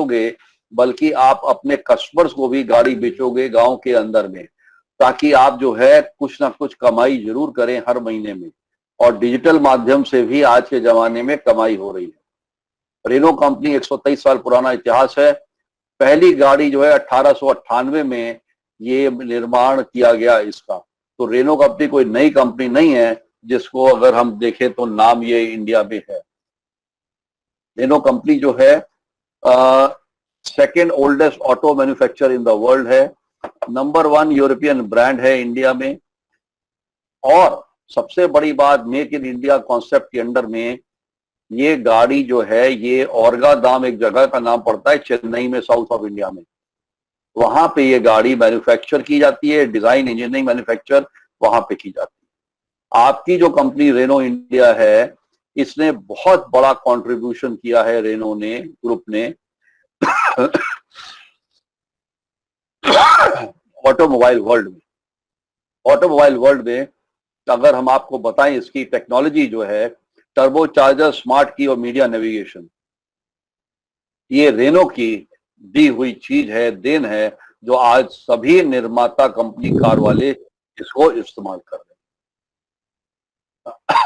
बेचोगे बल्कि आप अपने कस्टमर्स को भी गाड़ी बेचोगे गांव के अंदर में, ताकि आप जो है कुछ ना कुछ कमाई जरूर करें हर महीने में। और डिजिटल माध्यम से भी आज के जमाने में कमाई हो रही है। रेनो कंपनी 123 साल पुराना इतिहास है। पहली गाड़ी जो है 1898 में ये निर्माण किया गया इसका। तो रेनो कंपनी कोई नई कंपनी नहीं है, जिसको अगर हम देखें तो नाम ये इंडिया में है। रेनो कंपनी जो है second oldest auto manufacture in the world है, नंबर 1 यूरोपियन ब्रांड है इंडिया में। और सबसे बड़ी बात, मेक इन इंडिया कॉन्सेप्ट के अंडर में ये गाड़ी जो है, ये औरगादाम एक जगह का नाम पड़ता है चेन्नई में, साउथ ऑफ इंडिया में, वहां पे ये गाड़ी मैन्युफैक्चर की जाती है। डिजाइन इंजीनियरिंग मैन्युफैक्चर वहां पे की जाती है। आपकी जो कंपनी रेनो इंडिया है, इसने बहुत बड़ा कंट्रीब्यूशन किया है रेनो ने, ग्रुप ने ऑटोमोबाइल वर्ल्ड में। ऑटोमोबाइल वर्ल्ड में अगर हम आपको बताएं, इसकी टेक्नोलॉजी जो है टर्बोचार्जर, स्मार्ट की और मीडिया नेविगेशन, ये रेनो की दी हुई चीज है, देन है, जो आज सभी निर्माता कंपनी कार वाले इसको इस्तेमाल कर रहे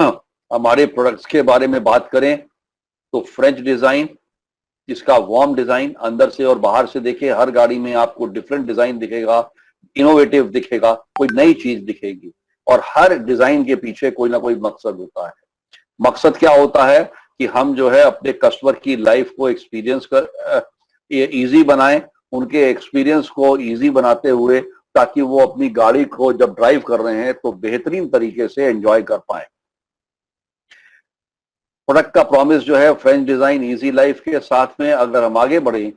हैं। हमारे प्रोडक्ट्स के बारे में बात करें तो फ्रेंच डिजाइन, इसका वार्म डिजाइन अंदर से और बाहर से देखिए, हर गाड़ी में आपको डिफरेंट डिजाइन दिखेगा, इनोवेटिव दिखेगा, कोई नई चीज दिखेगी। और हर डिजाइन के पीछे कोई ना कोई मकसद होता है। मकसद क्या होता है कि हम जो है अपने कस्टमर की लाइफ को एक्सपीरियंस कर इजी बनाएं, उनके एक्सपीरियंस को इजी बनाते हुए, ताकि वो अपनी गाड़ी को जब ड्राइव कर रहे हैं तो बेहतरीन तरीके से एंजॉय कर पाए। प्रोडक्ट का प्रॉमिस जो है फ्रेंच डिजाइन, इजी लाइफ के साथ में अगर हम आगे बढ़े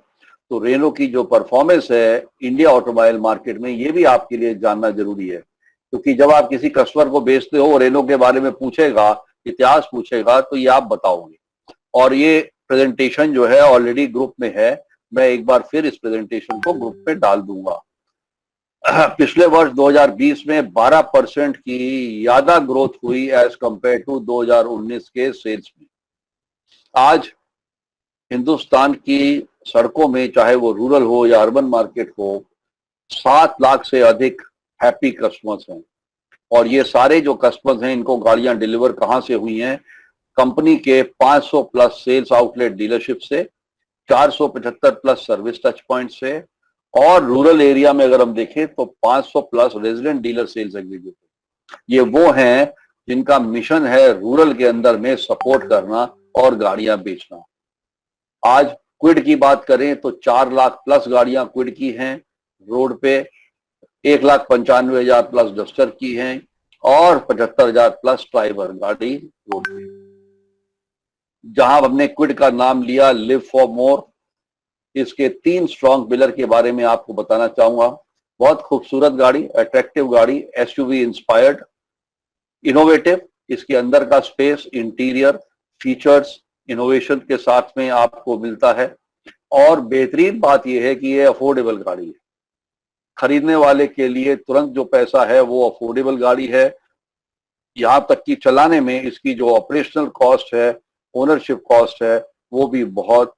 तो रेनो की जो परफॉर्मेंस है इंडिया ऑटोमोबाइल मार्केट में, ये भी आपके लिए जानना जरूरी है। क्योंकि जब आप किसी कस्टमर को बेचते हो, रेनो के बारे में पूछेगा, इतिहास पूछेगा, तो ये आप बताओगे। और ये प्रेजेंटेशन जो है ऑलरेडी ग्रुप में है, मैं एक बार फिर इस प्रेजेंटेशन को ग्रुप पे डाल दूंगा। पिछले वर्ष 2020 में 12% की ज्यादा ग्रोथ हुई एज कंपेयर टू 2019 के सेल्स में। आज हिंदुस्तान की सड़कों में, चाहे वो रूरल हो या अर्बन मार्केट हो, 7 लाख से अधिक हैप्पी कस्टमर्स हैं। और ये सारे जो कस्टमर्स हैं, इनको गाड़ियां डिलीवर कहां से हुई हैं? कंपनी के 500 प्लस सेल्स आउटलेट डीलरशिप से, 475 प्लस सर्विस टच पॉइंट से, और रूरल एरिया में अगर हम देखें तो 500 plus resident dealer sales executive. ये वो हैं जिनका मिशन है रूरल के अंदर में सपोर्ट करना और गाड़ियां बेचना। आज क्विड की बात करें तो 4 लाख प्लस गाड़ियां क्विड की हैं रोड पे, 1,95,000 प्लस डस्टर की हैं, और 75,000 प्लस ट्राइबर गाड़ी रोड पे। जहां हमने क्विड का नाम लिया, लिव फॉर मोर, इसके 3 स्ट्रॉन्ग पिलर के बारे में आपको बताना चाहूंगा। बहुत खूबसूरत गाड़ी, अट्रैक्टिव गाड़ी, एसयूवी इंस्पायर्ड, इनोवेटिव, इसके अंदर का स्पेस, इंटीरियर, फीचर्स, इनोवेशन के साथ में आपको मिलता है। और बेहतरीन बात यह है कि ये अफोर्डेबल गाड़ी है, खरीदने वाले के लिए तुरंत जो पैसा है वो अफोर्डेबल गाड़ी है। यहां तक कि चलाने में इसकी जो ऑपरेशनल कॉस्ट है, ओनरशिप कॉस्ट है, वो भी बहुत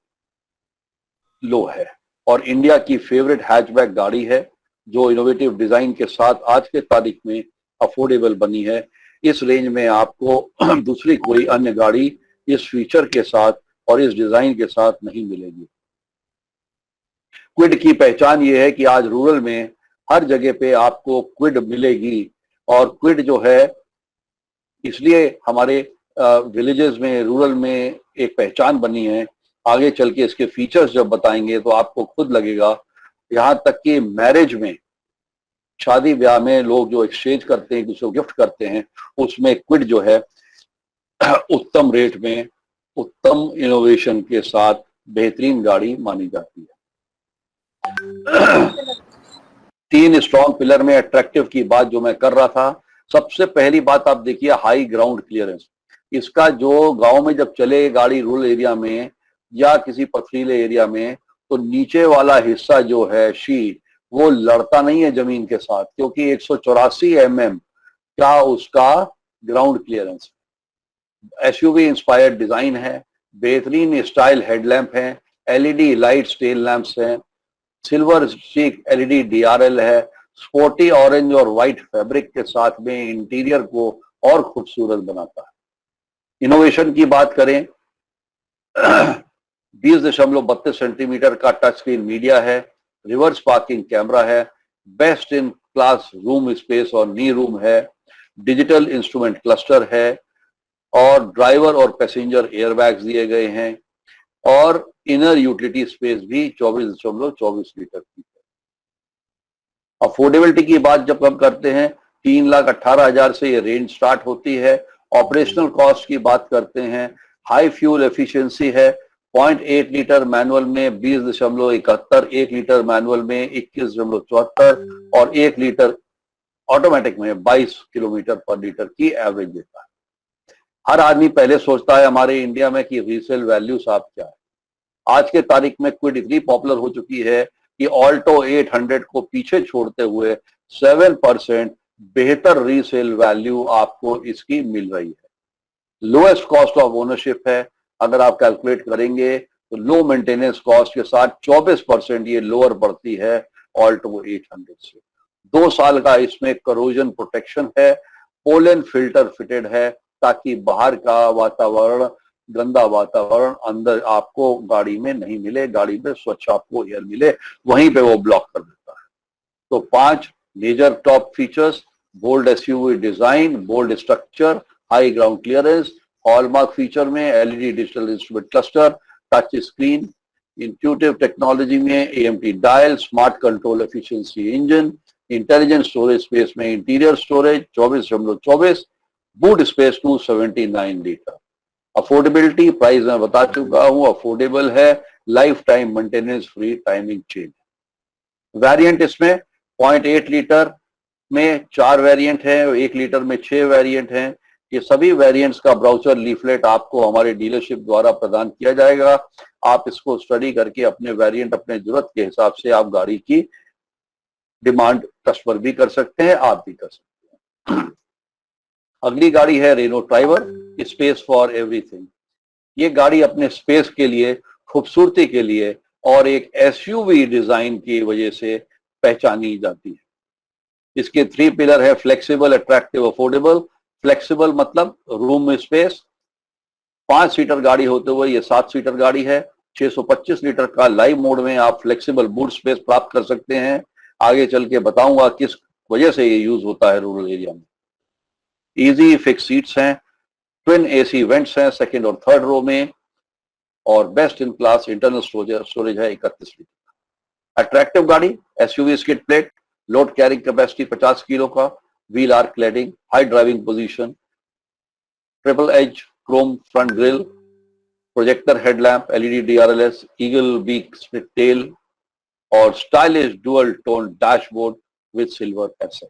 लो है। और इंडिया की फेवरेट हैचबैक गाड़ी है, जो इनोवेटिव डिजाइन के साथ आज के तारीख में अफोर्डेबल बनी है। इस रेंज में आपको दूसरी कोई अन्य गाड़ी इस फीचर के साथ और इस डिजाइन के साथ नहीं मिलेगी। क्विड की पहचान ये है कि आज रूरल में हर जगह पे आपको क्विड मिलेगी। और क्विड जो है, इसलिए हमारे विलेजेस में, रूरल में एक पहचान बनी है। आगे चल के इसके फीचर्स जब बताएंगे तो आपको खुद लगेगा। यहाँ तक कि मैरिज में, शादी ब्याह में लोग जो एक्सचेंज करते हैं, दूसरे को गिफ्ट करते हैं, उसमें क्विड जो है उत्तम रेट में, उत्तम इनोवेशन के साथ बेहतरीन गाड़ी मानी जाती है। 3 स्ट्रॉन्ग पिलर में अट्रैक्टिव की बात जो मैं कर रहा था, सबसे पहली बात आप देखिए, हाई ग्राउंड क्लियरेंस। इसका जो गांव में जब चले गाड़ी रूरल एरिया में या किसी पथरीले एरिया में, तो नीचे वाला हिस्सा जो है शीट, वो लड़ता नहीं है जमीन के साथ, क्योंकि 184 mm का उसका ground clearance. SUV inspired design है, बेहतरीन स्टाइल हेडलैम्प है, एलईडी लाइट्स टेल लैंप्स हैं, सिल्वर स्टिक एलईडी डीआरएल है, स्पोर्टी ऑरेंज और व्हाइट फैब्रिक के साथ में इंटीरियर को और खूबसूरत बनाता है। इनोवेशन की बात करें 20.32 सेंटीमीटर का टच स्क्रीन मीडिया है, रिवर्स पार्किंग कैमरा है, best in class room space और नी रूम है, डिजिटल इंस्ट्रूमेंट क्लस्टर है और ड्राइवर और पैसेंजर एयरबैग्स दिए गए हैं और इनर यूटिलिटी स्पेस भी 24.24 लीटर की है। अफोर्डेबिलिटी की बात जब हम करते हैं 3,18,000 से ये रेंज स्टार्ट होती है। ऑपरेशनल कॉस्ट की बात करते हैं, हाई फ्यूल एफिशिएंसी है, 0.8 लीटर मैनुअल में 20.71, 1 लीटर मैनुअल में 21.74 और 1 लीटर ऑटोमेटिक में 22 किलोमीटर पर लीटर की एवरेज देता है। हर आदमी पहले सोचता है हमारे इंडिया में कि रीसेल वैल्यू साहब क्या है। आज के तारीख में क्विड इतनी पॉपुलर हो चुकी है कि ऑल्टो 800 को पीछे छोड़ते हुए 7% बेहतर रीसेल वैल्यू आपको इसकी मिल रही है। लोएस्ट कॉस्ट ऑफ ओनरशिप है, अगर आप कैलकुलेट करेंगे तो लो मेंटेनेंस कॉस्ट के साथ 24% ये लोअर पड़ती है ऑल्टो 800 से। 2 साल का इसमें करोजन प्रोटेक्शन है, पोलन फिल्टर फिटेड है ताकि बाहर का वातावरण, गंदा वातावरण अंदर आपको गाड़ी में नहीं मिले, गाड़ी में स्वच्छ आपको एयर मिले, वहीं पे वो ब्लॉक कर देता है। तो 5 major top features, bold SUV design, bold structure, high ground clearance, hallmark feature में LED digital instrument cluster, touch screen, intuitive technology में AMT dial, smart control efficiency engine, intelligent storage space में interior storage 24.24, boot space 279 litre. Affordability price मैं बता चुका हूं, affordable है, life time maintenance free, timing change. Variant इसमें 0.8 litre में 4 variant है, 1 लीटर में 6 वेरिएंट हैं। ये सभी वेरिएंट्स का ब्राउचर लीफलेट आपको हमारे डीलरशिप द्वारा प्रदान किया जाएगा। आप इसको स्टडी करके अपने वेरिएंट अपने जरूरत के हिसाब से आप गाड़ी की डिमांड कस्टमर भी कर सकते हैं, आप भी कर सकते हैं। अगली गाड़ी है Renault Triber, space for everything. ये गाड़ी अपने स्पेस के लिए, खूबसूरती के लिए और एक एसयूवी डिजाइन की वजह से पहचानी जाती है। इसके 3 पिलर है, फ्लेक्सिबल, अट्रैक्टिव, अफोर्डेबल। फ्लेक्सिबल मतलब रूम स्पेस, 5 सीटर गाड़ी होते हुए ये 7 सीटर गाड़ी है। 625 लीटर का लाइव मोड में आप फ्लेक्सिबल बूट स्पेस प्राप्त कर सकते हैं। आगे चल के बताऊंगा किस वजह से ये यूज होता है रूरल एरिया में। इजी फिक्स सीट्स हैं, ट्विन एसी वेंट्स हैं सेकंड और थर्ड रो में और best in class internal storage है 31 लीटर। अट्रैक्टिव गाड़ी, SUV skid plate, load carrying capacity 50 kilo का, wheel arch cladding, high driving position, triple edge chrome front grille, projector headlamp, LED DRLs, eagle beak split tail और stylish dual tone dashboard with silver asset.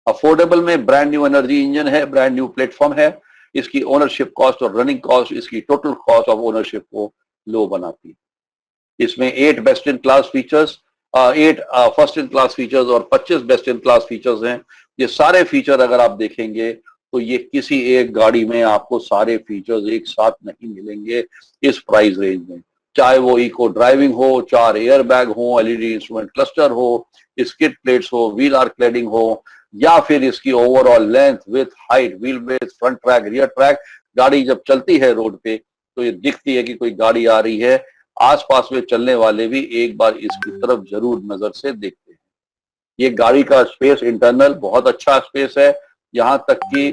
Affordable में brand new energy engine है, brand new platform है। इसकी ownership cost और running cost इसकी total cost of ownership को लो बनाती है। इसमें 8 best in class features, 8 first in class features और 25 बेस्ट इन क्लास फीचर्स हैं। ये सारे फीचर अगर आप देखेंगे तो ये किसी एक गाड़ी में आपको सारे फीचर्स एक साथ नहीं मिलेंगे इस प्राइस रेंज में। चाहे वो इको ड्राइविंग हो, 4 एयर बैग हो, एलईडी इंस्ट्रूमेंट क्लस्टर हो, स्किड प्लेट्स हो, व्हील आर्क क्लैडिंग हो, या फिर इसकी overall length, with, height, wheel base, front track, rear track. गाड़ी जब चलती है रोड पे तो ये दिखती है कि कोई गाड़ी आ रही है। आसपास में चलने वाले भी एक बार इसकी तरफ जरूर नजर से देखते हैं। ये गाड़ी का स्पेस इंटरनल बहुत अच्छा स्पेस है, यहां तक कि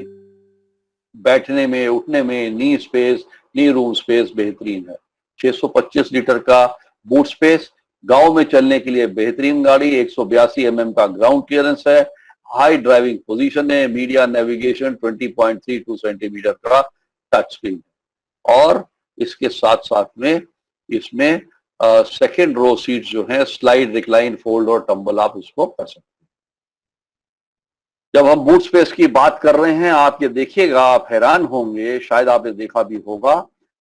बैठने में, उठने में नी स्पेस, नी रूम स्पेस बेहतरीन है। 625 लीटर का बूट स्पेस, गांव में चलने के लिए बेहतरीन गाड़ी। 182 mm का ग्राउंड क्लियरेंस है, हाई ड्राइविंग पोजीशन है, मीडिया नेविगेशन, 20.32 सेंटीमीटर का टच स्क्रीन और इसके साथ साथ में इसमें सेकेंड रो सीट जो है स्लाइड, रिक्लाइन, फोल्ड और टंबल आप इसको कर सकते हैं। जब हम बूट स्पेस की बात कर रहे हैं, आप ये देखिएगा, आप हैरान होंगे, शायद आपने देखा भी होगा,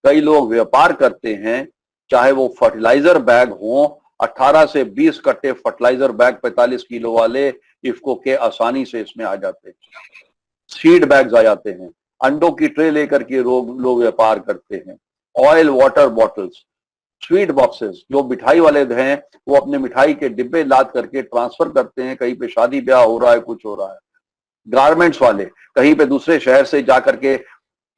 कई लोग व्यापार करते हैं, चाहे वो फर्टिलाइजर बैग हो, 18 से 20 कट्टे फर्टिलाइजर बैग 45 किलो वाले इफ्को के आसानी से इसमें आ जाते हैं। सीड बैग्स आ जाते हैं, अंडों की ट्रे लेकर के लोग व्यापार करते हैं, oil water bottles, sweet boxes, जो मिठाई वाले हैं वो अपने मिठाई के डिब्बे लाद करके ट्रांसफर करते हैं, कहीं पे शादी ब्याह हो रहा है, कुछ हो रहा है। गारमेंट्स वाले कहीं पे दूसरे शहर से जा करके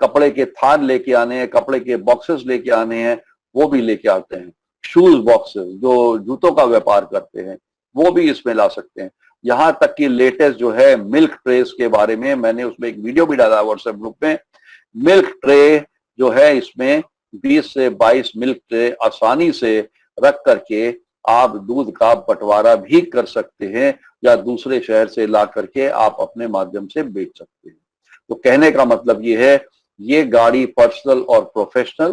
कपड़े के थान लेके आने हैं, कपड़े के बॉक्सेस लेके आने हैं, वो भी लेके आते हैं। शूज बॉक्सेस, जो जूतों का व्यापार करते हैं, वो भी इसमें ला सकते हैं। यहां तक कि लेटेस्ट जो है मिल्क ट्रेस के बारे में मैंने उसमें एक वीडियो भी डाला व्हाट्सएप ग्रुप में। मिल्क ट्रे जो है, इसमें 20 से 22 मिल्क ट्रे आसानी से रख करके आप दूध का बंटवारा भी कर सकते हैं, या दूसरे शहर से ला करके आप अपने माध्यम से बेच सकते हैं। तो कहने का मतलब ये है, ये गाड़ी पर्सनल और प्रोफेशनल,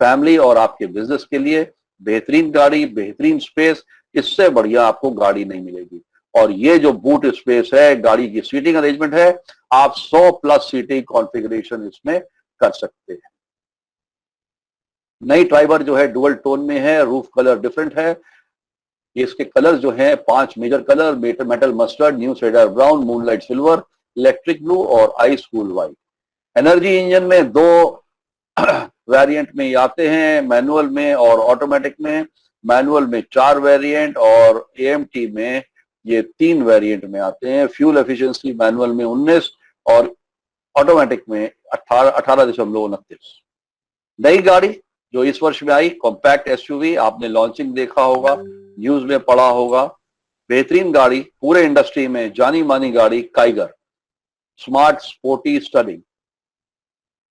फैमिली और आपके बिजनेस के लिए बेहतरीन गाड़ी, बेहतरीन स्पेस, इससे बढ़िया आपको गाड़ी नहीं मिलेगी। और ये जो बूट स्पेस है, गाड़ी की सीटिंग अरेंजमेंट है, आप 100 प्लस सीटिंग कॉन्फ़िगरेशन इसमें कर सकते हैं। नई ट्राइबर जो है डुअल टोन में है, रूफ कलर डिफरेंट है। इसके कलर जो हैं 5 major colour, metal mustard, new cedar brown, moonlight silver, electric blue और ice cool white. Energy engine में 2 वेरिएंट में ही आते हैं, मैनुअल में और ऑटोमेटिक में। मैनुअल में 4 वेरिएंट और एएमटी में ये 3 वेरिएंट में आते हैं। फ्यूल एफिशिएंसी मैनुअल में 19 और ऑटोमेटिक में 18.29। नई गाड़ी जो इस वर्ष में आई, कॉम्पैक्ट एसयूवी, आपने लॉन्चिंग देखा होगा, न्यूज में पढ़ा होगा। बेहतरीन गाड़ी, पूरे इंडस्ट्री में जानी मानी गाड़ी, Kiger smart sporty studying.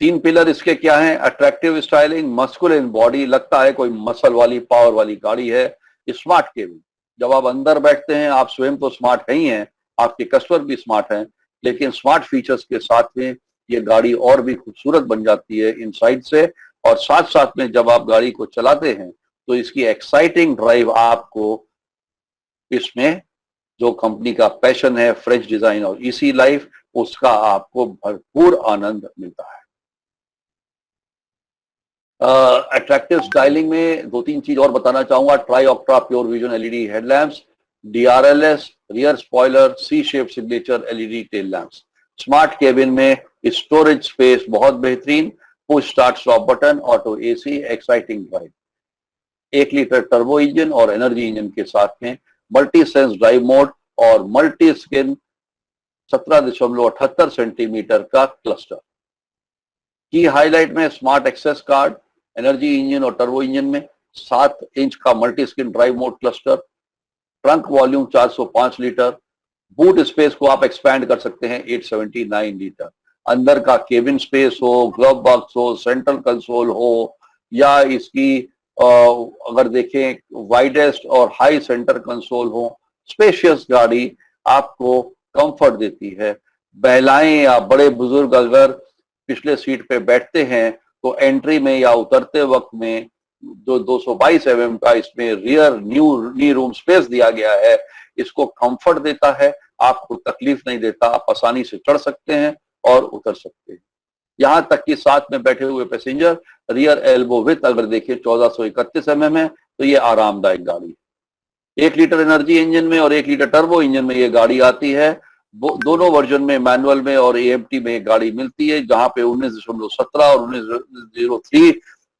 3 pillar इसके क्या हैं? अट्रैक्टिव स्टाइलिंग, मस्कुलिन बॉडी, लगता है कोई मसल वाली पावर वाली गाड़ी है। स्मार्ट केबिन, जब आप अंदर बैठते हैं, आप स्वयं तो स्मार्ट है ही हैं, आपके कस्टमर भी स्मार्ट हैं, लेकिन स्मार्ट फीचर्स के साथ में ये गाड़ी और भी खूबसूरत बन जाती है इनसाइड से। और साथ साथ में जब आप गाड़ी को चलाते हैं तो इसकी एक्साइटिंग ड्राइव आपको, इसमें जो कंपनी का पैशन है फ्रेश डिजाइन और इजी लाइफ, उसका आपको भरपूर आनंद मिलता है। अट्रैक्टिव स्टाइलिंग में 2-3 चीज और बताना चाहूंगा। Tri octa pure vision LED headlamps, DRLs rear spoiler, C shape signature LED tail lamps. Smart cabin में स्टोरेज स्पेस बहुत बेहतरीन, push start stop button, auto AC, exciting drive. 1 litre turbo engine और energy engine के साथ में multi sense drive mode और multi skin 17.78 centimetre का cluster. की हाईलाइट में smart access card, energy engine और टर्बो इंजन में 7 इंच का multi screen drive mode cluster, trunk volume 405 litre, boot space को आप एक्सपैंड कर सकते हैं 879 लीटर। अंदर का केबिन स्पेस हो, ग्लव बॉक्स हो, सेंट्रल कंसोल हो, या इसकी अगर देखें वाइडेस्ट और हाई सेंटर कंसोल हो, स्पेशियस गाड़ी आपको कंफर्ट देती है। महिलाएं या बड़े बुजुर्ग अगर पिछले सीट पे बैठते हैं तो एंट्री में या उतरते वक्त में जो 222 mm का इसमें रियर नी रूम स्पेस दिया गया है, इसको कंफर्ट देता है, आपको तकलीफ नहीं देता, आप आसानी से चढ़ सकते हैं और उतर सकते हैं। यहां तक कि साथ में बैठे हुए पैसेंजर रियर एल्बो विथ अगर देखें 1431 mm है, तो ये आरामदायक गाड़ी है। 1 लीटर एनर्जी इंजन में और 1 लीटर टर्बो इंजन में ये गाड़ी आती है। दोनों वर्जन में, मैनुअल में और एएमटी में गाड़ी मिलती है, जहां पे 19.17 और 19.03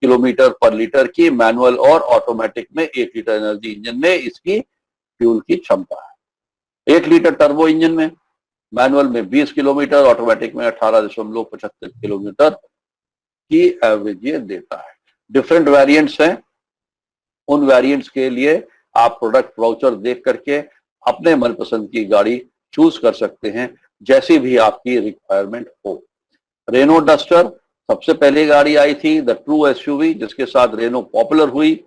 किलोमीटर पर लीटर की मैनुअल और ऑटोमेटिक में 1 लीटर एनर्जी इंजन में इसकी फ्यूल की क्षमता है। 1 लीटर टर्बो इंजन में मैनुअल में 20 किलोमीटर, ऑटोमेटिक में 18.75 किलोमीटर की एवरेज ये देता है। डिफरेंट वेरिएंट्स हैं, उन वेरिएंट्स के लिए आप प्रोडक्ट वाउचर देख करके अपने मनपसंद की गाड़ी चूज कर सकते हैं, जैसी भी आपकी रिक्वायरमेंट हो। रेनो डस्टर सबसे पहले गाड़ी आई थी, द ट्रू एसयूवी, जिसके साथ रेनो पॉपुलर हुई,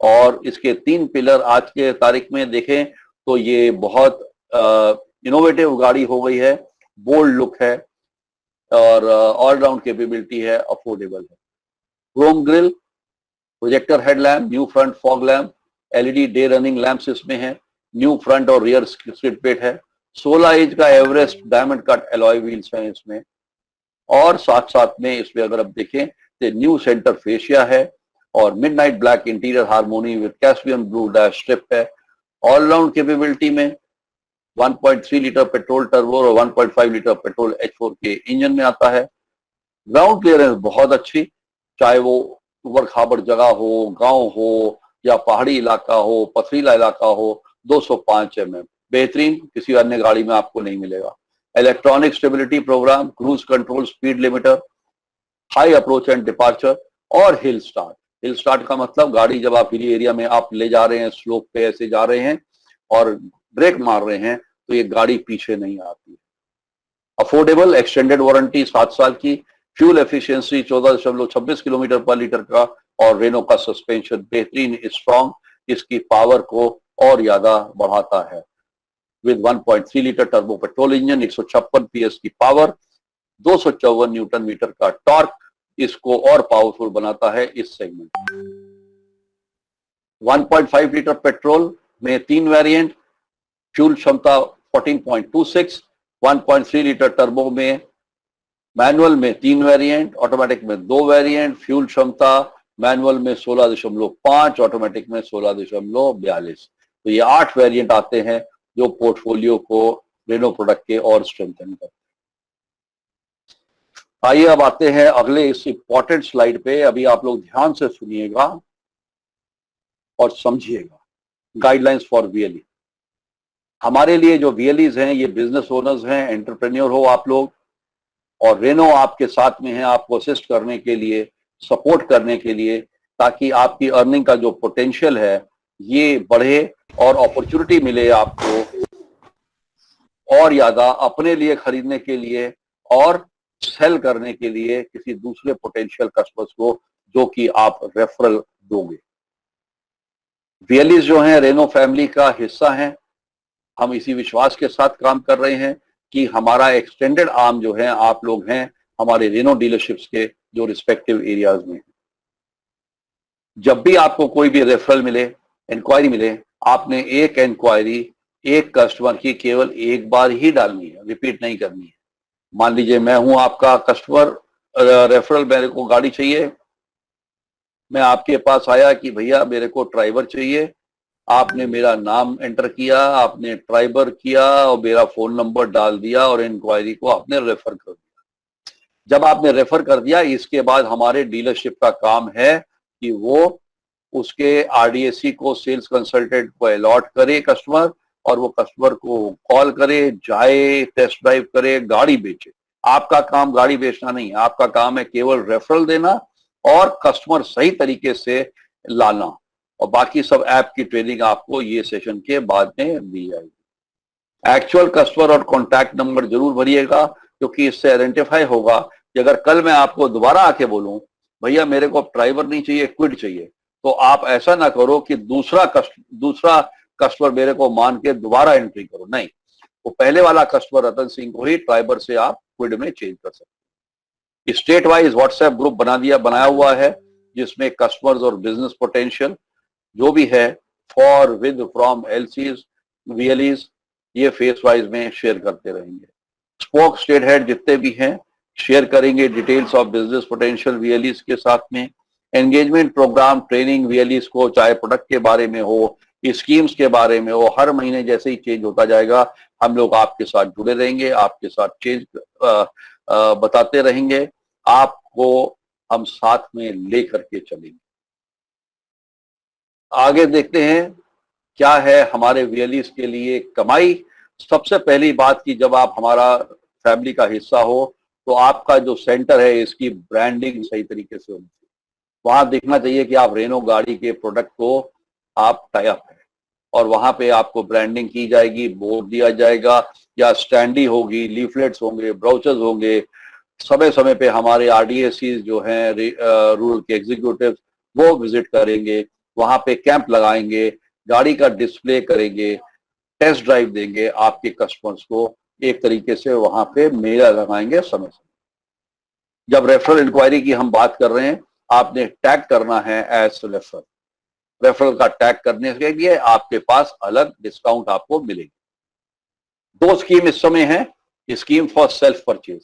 और इसके 3 पिलर आज के तारीख में देखें तो ये बहुत इनोवेटिव गाड़ी हो गई है। बोल्ड लुक है और ऑलराउंड कैपेबिलिटी है, अफोर्डेबल है। Chrome grill, projector headlamp, new front fog lamp, LED day running lamps इसमें है, न्यू फ्रंट और रियर स्किड प्लेट है, 16 इंच का Everest diamond cut alloy wheels हैं इसमें, और साथ साथ में इसमें अगर आप देखें तो न्यू सेंटर फेशिया है और midnight black interior harmony with Caspian blue dash strip है। ऑलराउंड कैपेबिलिटी में 1.3 लीटर पेट्रोल टर्बो और 1.5 लीटर पेट्रोल H4 के इंजन में आता है। ग्राउंड क्लियरेंस बहुत अच्छी, चाहे वो उबड़ खाबड़ जगह हो, गांव हो या पहाड़ी इलाका हो, पथरीला इलाका हो, 205 mm बेहतरीन किसी अन्य गाड़ी में आपको नहीं मिलेगा। Electronic stability programme, cruise control, speed limiter, high approach and departure और हिल स्टार्ट। हिल स्टार्ट का मतलब गाड़ी जब आप हिली एरिया में आप ले जा रहे हैं, स्लोप पे ऐसे जा रहे हैं और ब्रेक मार रहे हैं तो ये गाड़ी पीछे नहीं आती। अफोर्डेबल एक्सटेंडेड वारंटी 7 साल की, फ्यूल एफिशिएंसी 14.26 किलोमीटर पर लीटर का और रेनो का सस्पेंशन बेहतरीन स्ट्रॉन्ग, इसकी पावर को और ज्यादा बढ़ाता है। With 1.3 litre turbo petrol engine, 156 PS की पावर, 254 न्यूटन मीटर का टॉर्क इसको और पावरफुल बनाता है इस सेगमेंट। 1.5 लीटर पेट्रोल में 3 वेरिएंट, फ्यूल क्षमता 14.26, 1.3 लीटर टर्बो में मैनुअल में 3 वेरिएंट, ऑटोमेटिक में 2 वेरिएंट, फ्यूल क्षमता मैनुअल में 16.5, ऑटोमेटिक में 16.42। तो ये 8 वेरिएंट आते हैं जो पोर्टफोलियो को रेनो प्रोडक्ट के और स्ट्रेंथन करते हैं। आइए अब आते हैं अगले इस इंपॉर्टेंट स्लाइड पे। अभी आप लोग ध्यान से सुनिएगा और समझिएगा। Guidelines for VLE. हमारे लिए जो वीएलईज हैं ये बिजनेस ओनर्स हैं, एंटरप्रेन्योर हो आप लोग, और रेनो आपके साथ में है आपको असिस्ट करने के लिए, सपोर्ट करने के लिए, ताकि आपकी अर्निंग का जो पोटेंशियल है ये बढ़े और अपॉर्चुनिटी मिले आपको और ज्यादा अपने लिए खरीदने के लिए और सेल करने के लिए किसी दूसरे पोटेंशियल कस्टमर्स को, जो कि आप रेफरल दोगे। वीएलईज जो हैं रेनो फैमिली का हिस्सा हैं। हम इसी विश्वास के साथ काम कर रहे हैं कि हमारा एक्सटेंडेड आर्म जो है आप लोग हैं हमारे रेनो डीलरशिप्स के जो रिस्पेक्टिव एरियाज में। जब भी आपको कोई भी रेफरल मिले, इंक्वायरी मिले, आपने एक इंक्वायरी एक कस्टमर की केवल एक बार ही डालनी है, रिपीट नहीं करनी है। मान लीजिए मैं हूं आपका कस्टमर, रेफरल मेरे को गाड़ी चाहिए, मैं आपके पास आया कि भैया मेरे को ड्राइवर चाहिए, आपने मेरा नाम एंटर किया, आपने ड्राइवर किया और मेरा फोन नंबर डाल दिया और इंक्वायरी को आपने रेफर कर दिया। जब आपने रेफर कर दिया, इसके बाद हमारे डीलरशिप का काम है कि वो उसके आरडीएसी को, सेल्स कंसल्टेंट को अलॉट करे कस्टमर, और वो कस्टमर को कॉल करे, जाए, टेस्ट ड्राइव करे, गाड़ी बेचे। आपका काम गाड़ी बेचना नहीं है, आपका काम है केवल रेफरल देना और कस्टमर सही तरीके से लाना, और बाकी सब ऐप की ट्रेनिंग आपको ये सेशन के बाद में दी जाएगी। एक्चुअल कस्टमर और कॉन्टैक्ट नंबर जरूर भरिएगा, क्योंकि इससे आइडेंटिफाई होगा कि अगर कल मैं आपको दोबारा आके बोलूं भैया मेरे को ड्राइवर नहीं चाहिए, क्विड चाहिए, तो आप ऐसा ना करो कि दूसरा कस्टमर मेरे को मान के दोबारा एंट्री करो। नहीं, वो पहले वाला कस्टमर रतन सिंह को ही ड्राइवर से आप क्विड में चेंज कर सकते हैं। स्टेट वाइज व्हाट्सएप ग्रुप बनाया हुआ है, जिसमें कस्टमर्स और बिजनेस पोटेंशियल जो भी है फॉर, विद, फ्रॉम, एलसीज, वीएलईज, ये फेस वाइज में शेयर करते रहेंगे। स्पोक स्टेट हेड जितने भी हैं शेयर करेंगे डिटेल्स ऑफ बिजनेस पोटेंशियल वीएलईज के साथ में। एंगेजमेंट प्रोग्राम, ट्रेनिंग वीएलईज को, चाहे प्रोडक्ट के बारे में हो, स्कीम्स के बारे में हो, हर महीने जैसे ही चेंज होता जाएगा हम लोग आपके साथ जुड़े रहेंगे, आपके साथ चेंज बताते रहेंगे, आपको हम साथ में लेकर के चलेंगे। आगे देखते हैं क्या है हमारे वीएलईज के लिए कमाई। सबसे पहली बात की जब आप हमारा फैमिली का हिस्सा हो तो आपका जो सेंटर है इसकी ब्रांडिंग सही तरीके से होनी चाहिए। वहां दिखना चाहिए कि आप रेनो गाड़ी के प्रोडक्ट को आप टाई अप है, और वहां पे आपको ब्रांडिंग की जाएगी, बोर्ड दिया जाएगा या स्टैंडी होगी, लीफलेट्स होंगे, ब्राउचर्स होंगे। समय समय पे हमारे आरडीएसी जो हैं रूरल के एग्जीक्यूटिव वो विजिट करेंगे, वहां पे कैंप लगाएंगे, गाड़ी का डिस्प्ले करेंगे, टेस्ट ड्राइव देंगे, आपके कस्टमर्स को एक तरीके से वहां पे मेला लगाएंगे समय समय। जब रेफरल इंक्वायरी की हम बात कर रहे हैं, आपने टैग करना है एज रेफरल। रेफरल का टैग करने के लिए आपके पास अलग डिस्काउंट आपको मिलेगी। 2 स्कीम इस समय है, स्कीम फॉर सेल्फ परचेज,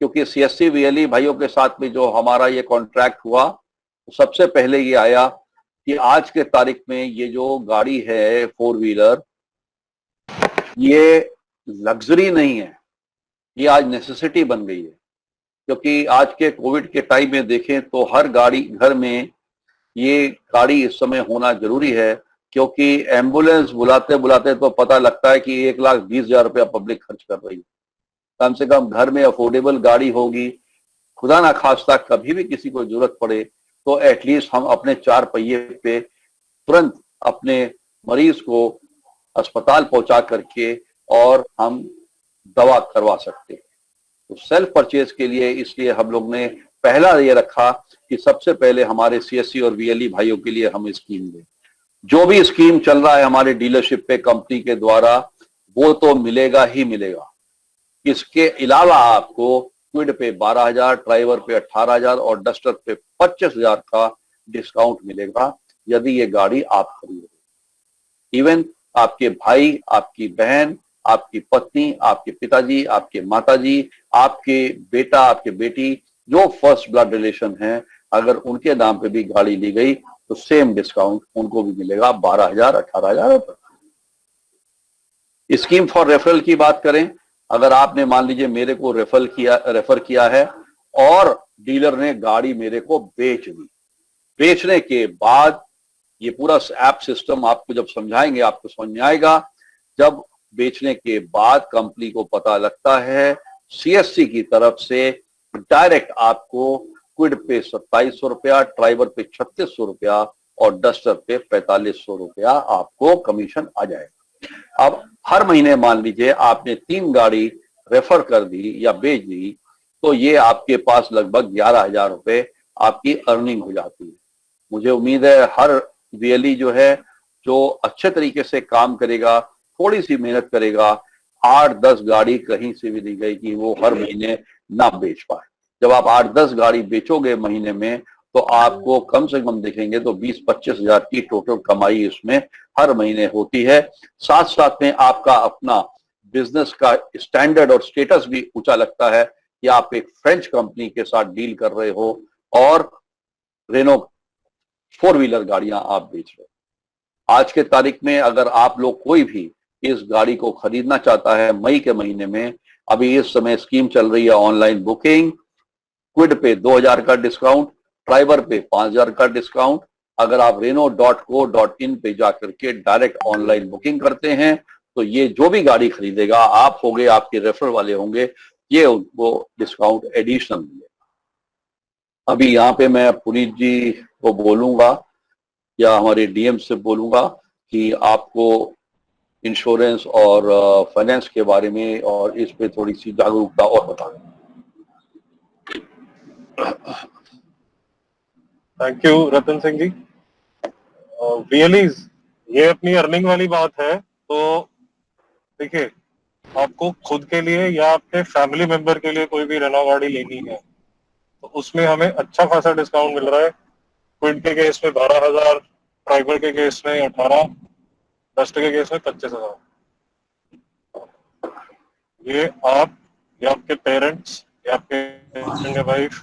क्योंकि सीएससी वीएलई भाइयों के साथ में जो हमारा ये कॉन्ट्रैक्ट हुआ, तो सबसे पहले ये आया कि आज के तारीख में ये जो गाड़ी है 4 व्हीलर, ये लग्जरी नहीं है, ये आज नेसेसिटी बन गई है। क्योंकि आज के कोविड के टाइम में देखें तो हर गाड़ी घर में ये गाड़ी इस समय होना जरूरी है, क्योंकि एम्बुलेंस बुलाते बुलाते तो पता लगता है कि 1,20,000 रुपया पब्लिक खर्च कर रही है। कम से कम घर में अफोर्डेबल गाड़ी होगी, खुदा ना खास्ता कभी भी किसी को जरूरत पड़े तो एटलीस्ट हम अपने 4 पहिए पे तुरंत अपने मरीज को अस्पताल पहुंचा करके और हम दवा करवा सकते हैं। तो सेल्फ परचेज के लिए इसलिए हम लोग ने पहला ये रखा कि सबसे पहले हमारे सीएससी और वीएलई भाइयों के लिए हम स्कीम दें। जो भी स्कीम चल रहा है हमारे डीलरशिप पे कंपनी के द्वारा, वो तो मिलेगा ही मिलेगा। इसके अलावा आपको क्विड पे 12,000, ड्राइवर पे 18,000 और डस्टर पे 25,000 का डिस्काउंट मिलेगा यदि ये गाड़ी आप खरीदोगे। इवन आपके भाई, आपकी बहन, आपकी पत्नी, आपके पिताजी, आपके माताजी, आपके बेटा, आपके बेटी, जो फर्स्ट ब्लड रिलेशन है, अगर उनके नाम पे भी गाड़ी ली गई तो सेम डिस्काउंट उनको भी मिलेगा, 12,000, 18,000। स्कीम फॉर रेफरल की बात करें, अगर आपने मान लीजिए मेरे को रेफर किया है और डीलर ने गाड़ी मेरे को बेच दी, बेचने के बाद ये पूरा ऐप सिस्टम आपको जब समझाएंगे आपको समझ में आएगा। जब बेचने के बाद कंपनी को पता लगता है, सीएससी की तरफ से डायरेक्ट आपको क्विड पे 2,700 रुपया, ड्राइवर पे 3,600 रुपया और डस्टर पे 4,500 रुपया आपको कमीशन आ जाएगा। अब हर महीने मान लीजिए आपने 3 गाड़ी रेफर कर दी या बेच दी, तो ये आपके पास लगभग 11,000 रुपए आपकी अर्निंग हो जाती है। मुझे उम्मीद है हर वीएलई जो है, जो अच्छे तरीके से काम करेगा, थोड़ी सी मेहनत करेगा, 8-10 गाड़ी कहीं से भी नहीं गई कि वो हर महीने ना बेच पाए। जब आप 8-10 गाड़ी बेचोगे महीने में, तो आपको कम से कम देखेंगे तो 20-25 हजार की टोटल कमाई इसमें हर महीने होती है। साथ साथ में आपका अपना बिजनेस का स्टैंडर्ड और स्टेटस भी ऊंचा लगता है कि आप एक फ्रेंच कंपनी के साथ डील कर रहे हो और रेनो 4 व्हीलर गाड़ियां आप बेच रहे हो। आज के तारीख में अगर आप लोग कोई भी इस गाड़ी को खरीदना चाहता है मई के महीने में, अभी इस समय स्कीम चल रही है ऑनलाइन बुकिंग, क्विड पे 2,000 का डिस्काउंट, ड्राइवर पे 5,000 का डिस्काउंट। अगर आप renault.co.in पे जाकर के डायरेक्ट ऑनलाइन बुकिंग करते हैं तो ये जो भी गाड़ी खरीदेगा, आप होंगे, आपके रेफर वाले होंगे, ये उनको डिस्काउंट एडिशनल मिलेगा। अभी यहाँ पे मैं पुनीत जी को बोलूंगा या हमारे डीएम से बोलूंगा कि आपको इंश्योरेंस और फाइनेंस के बारे में और इस पे थोड़ी सी जागरूकता और बताएं। Thank you Ratan Singh ji. वीएलईज, ये अपनी अर्निंग वाली बात है। तो देखिए, आपको खुद के लिए या अपने फैमिली मेंबर के लिए कोई भी रेनो गाड़ी लेनी है तो उसमें हमें अच्छा खासा डिस्काउंट मिल रहा है। क्विड के केस में 12,000, ड्राइवर के केस में 18, डस्टर के केस में 25,000। ये आप या आपके पेरेंट्स या आपके वाइफ,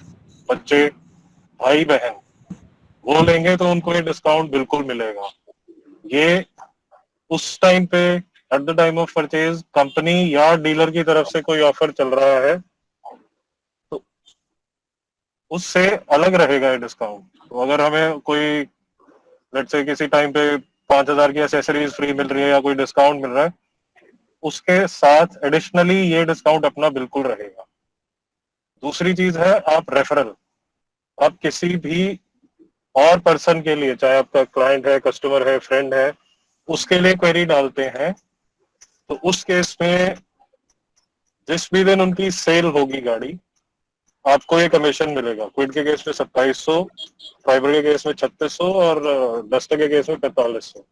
बच्चे, भाई बहन वो लेंगे तो उनको ये डिस्काउंट बिल्कुल मिलेगा। ये उस टाइम पे at the time of purchase company या डीलर की तरफ से कोई ऑफर चल रहा है तो उससे अलग रहेगा ये डिस्काउंट। तो अगर हमें कोई लेट्स से किसी टाइम पे 5,000 की एसेसरीज फ्री मिल रही है या कोई डिस्काउंट मिल रहा है, उसके साथ एडिशनली ये डिस्काउंट अपना बिल्कुल रहेगा। दूसरी चीज है आप रेफरल। आप किसी भी और पर्सन के लिए, चाहे आपका क्लाइंट है, कस्टमर है, फ्रेंड है, उसके लिए क्वेरी डालते हैं तो उस केस में जिस भी दिन उनकी सेल होगी गाड़ी, आपको ये कमीशन मिलेगा। क्विड के केस में 2,700, फाइबर के केस में 3,600 और डस्टर के केस में 4,500।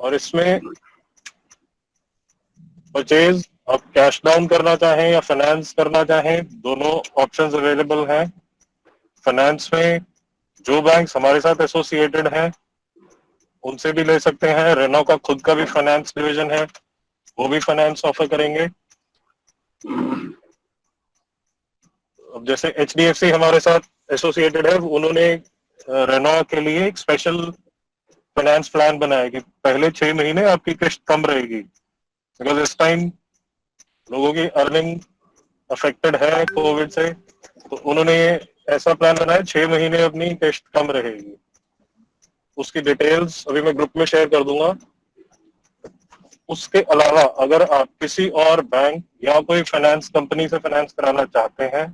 और इसमें परचेज आप कैश डाउन करना चाहें या फाइनेंस करना चाहें, दोनों ऑप्शंस अवेलेबल हैं। फाइनेंस में जो बैंक हमारे साथ एसोसिएटेड हैं उनसे भी ले सकते हैं। रेनो का खुद का भी फाइनेंस डिवीजन है, वो भी फाइनेंस ऑफर करेंगे। अब जैसे HDFC हमारे साथ एसोसिएटेड है, उन्होंने रेनो के लिए एक स्पेशल फाइनेंस प्लान बनाया कि पहले 6 महीने आपकी किस्त कम रहेगी, बिकॉज इस टाइम लोगों की अर्निंग अफेक्टेड है कोविड से। तो उन्होंने ऐसा प्लान बनाया 6 महीने अपनी किस्त कम रहेगी। उसकी डिटेल्स अभी मैं ग्रुप में शेयर कर दूंगा। उसके अलावा अगर आप किसी और बैंक या कोई फाइनेंस कंपनी से फाइनेंस कराना चाहते हैं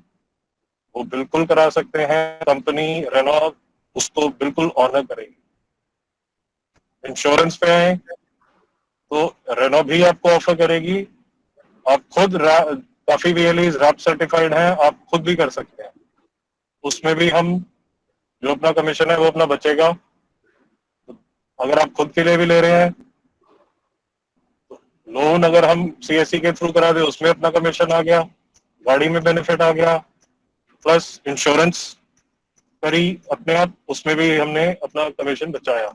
वो बिल्कुल करा सकते हैं। कंपनी रेनो उसको बिल्कुल ऑनर करेगी। इंश्योरेंस पे आए तो रेनो भी आपको ऑफर करेगी। आप खुद काफी वीएलईज रैप सर्टिफाइड हैं, आप खुद भी कर सकते हैं। उसमें भी हम जो अपना कमीशन है वो अपना बचेगा। अगर आप खुद के लिए भी ले रहे हैं लोन, अगर हम सीएससी के थ्रू करा दे उसमें अपना कमीशन आ गया, गाड़ी में बेनिफिट आ गया, प्लस इंश्योरेंस करी अपने आप, उसमें भी हमने अपना कमीशन बचाया।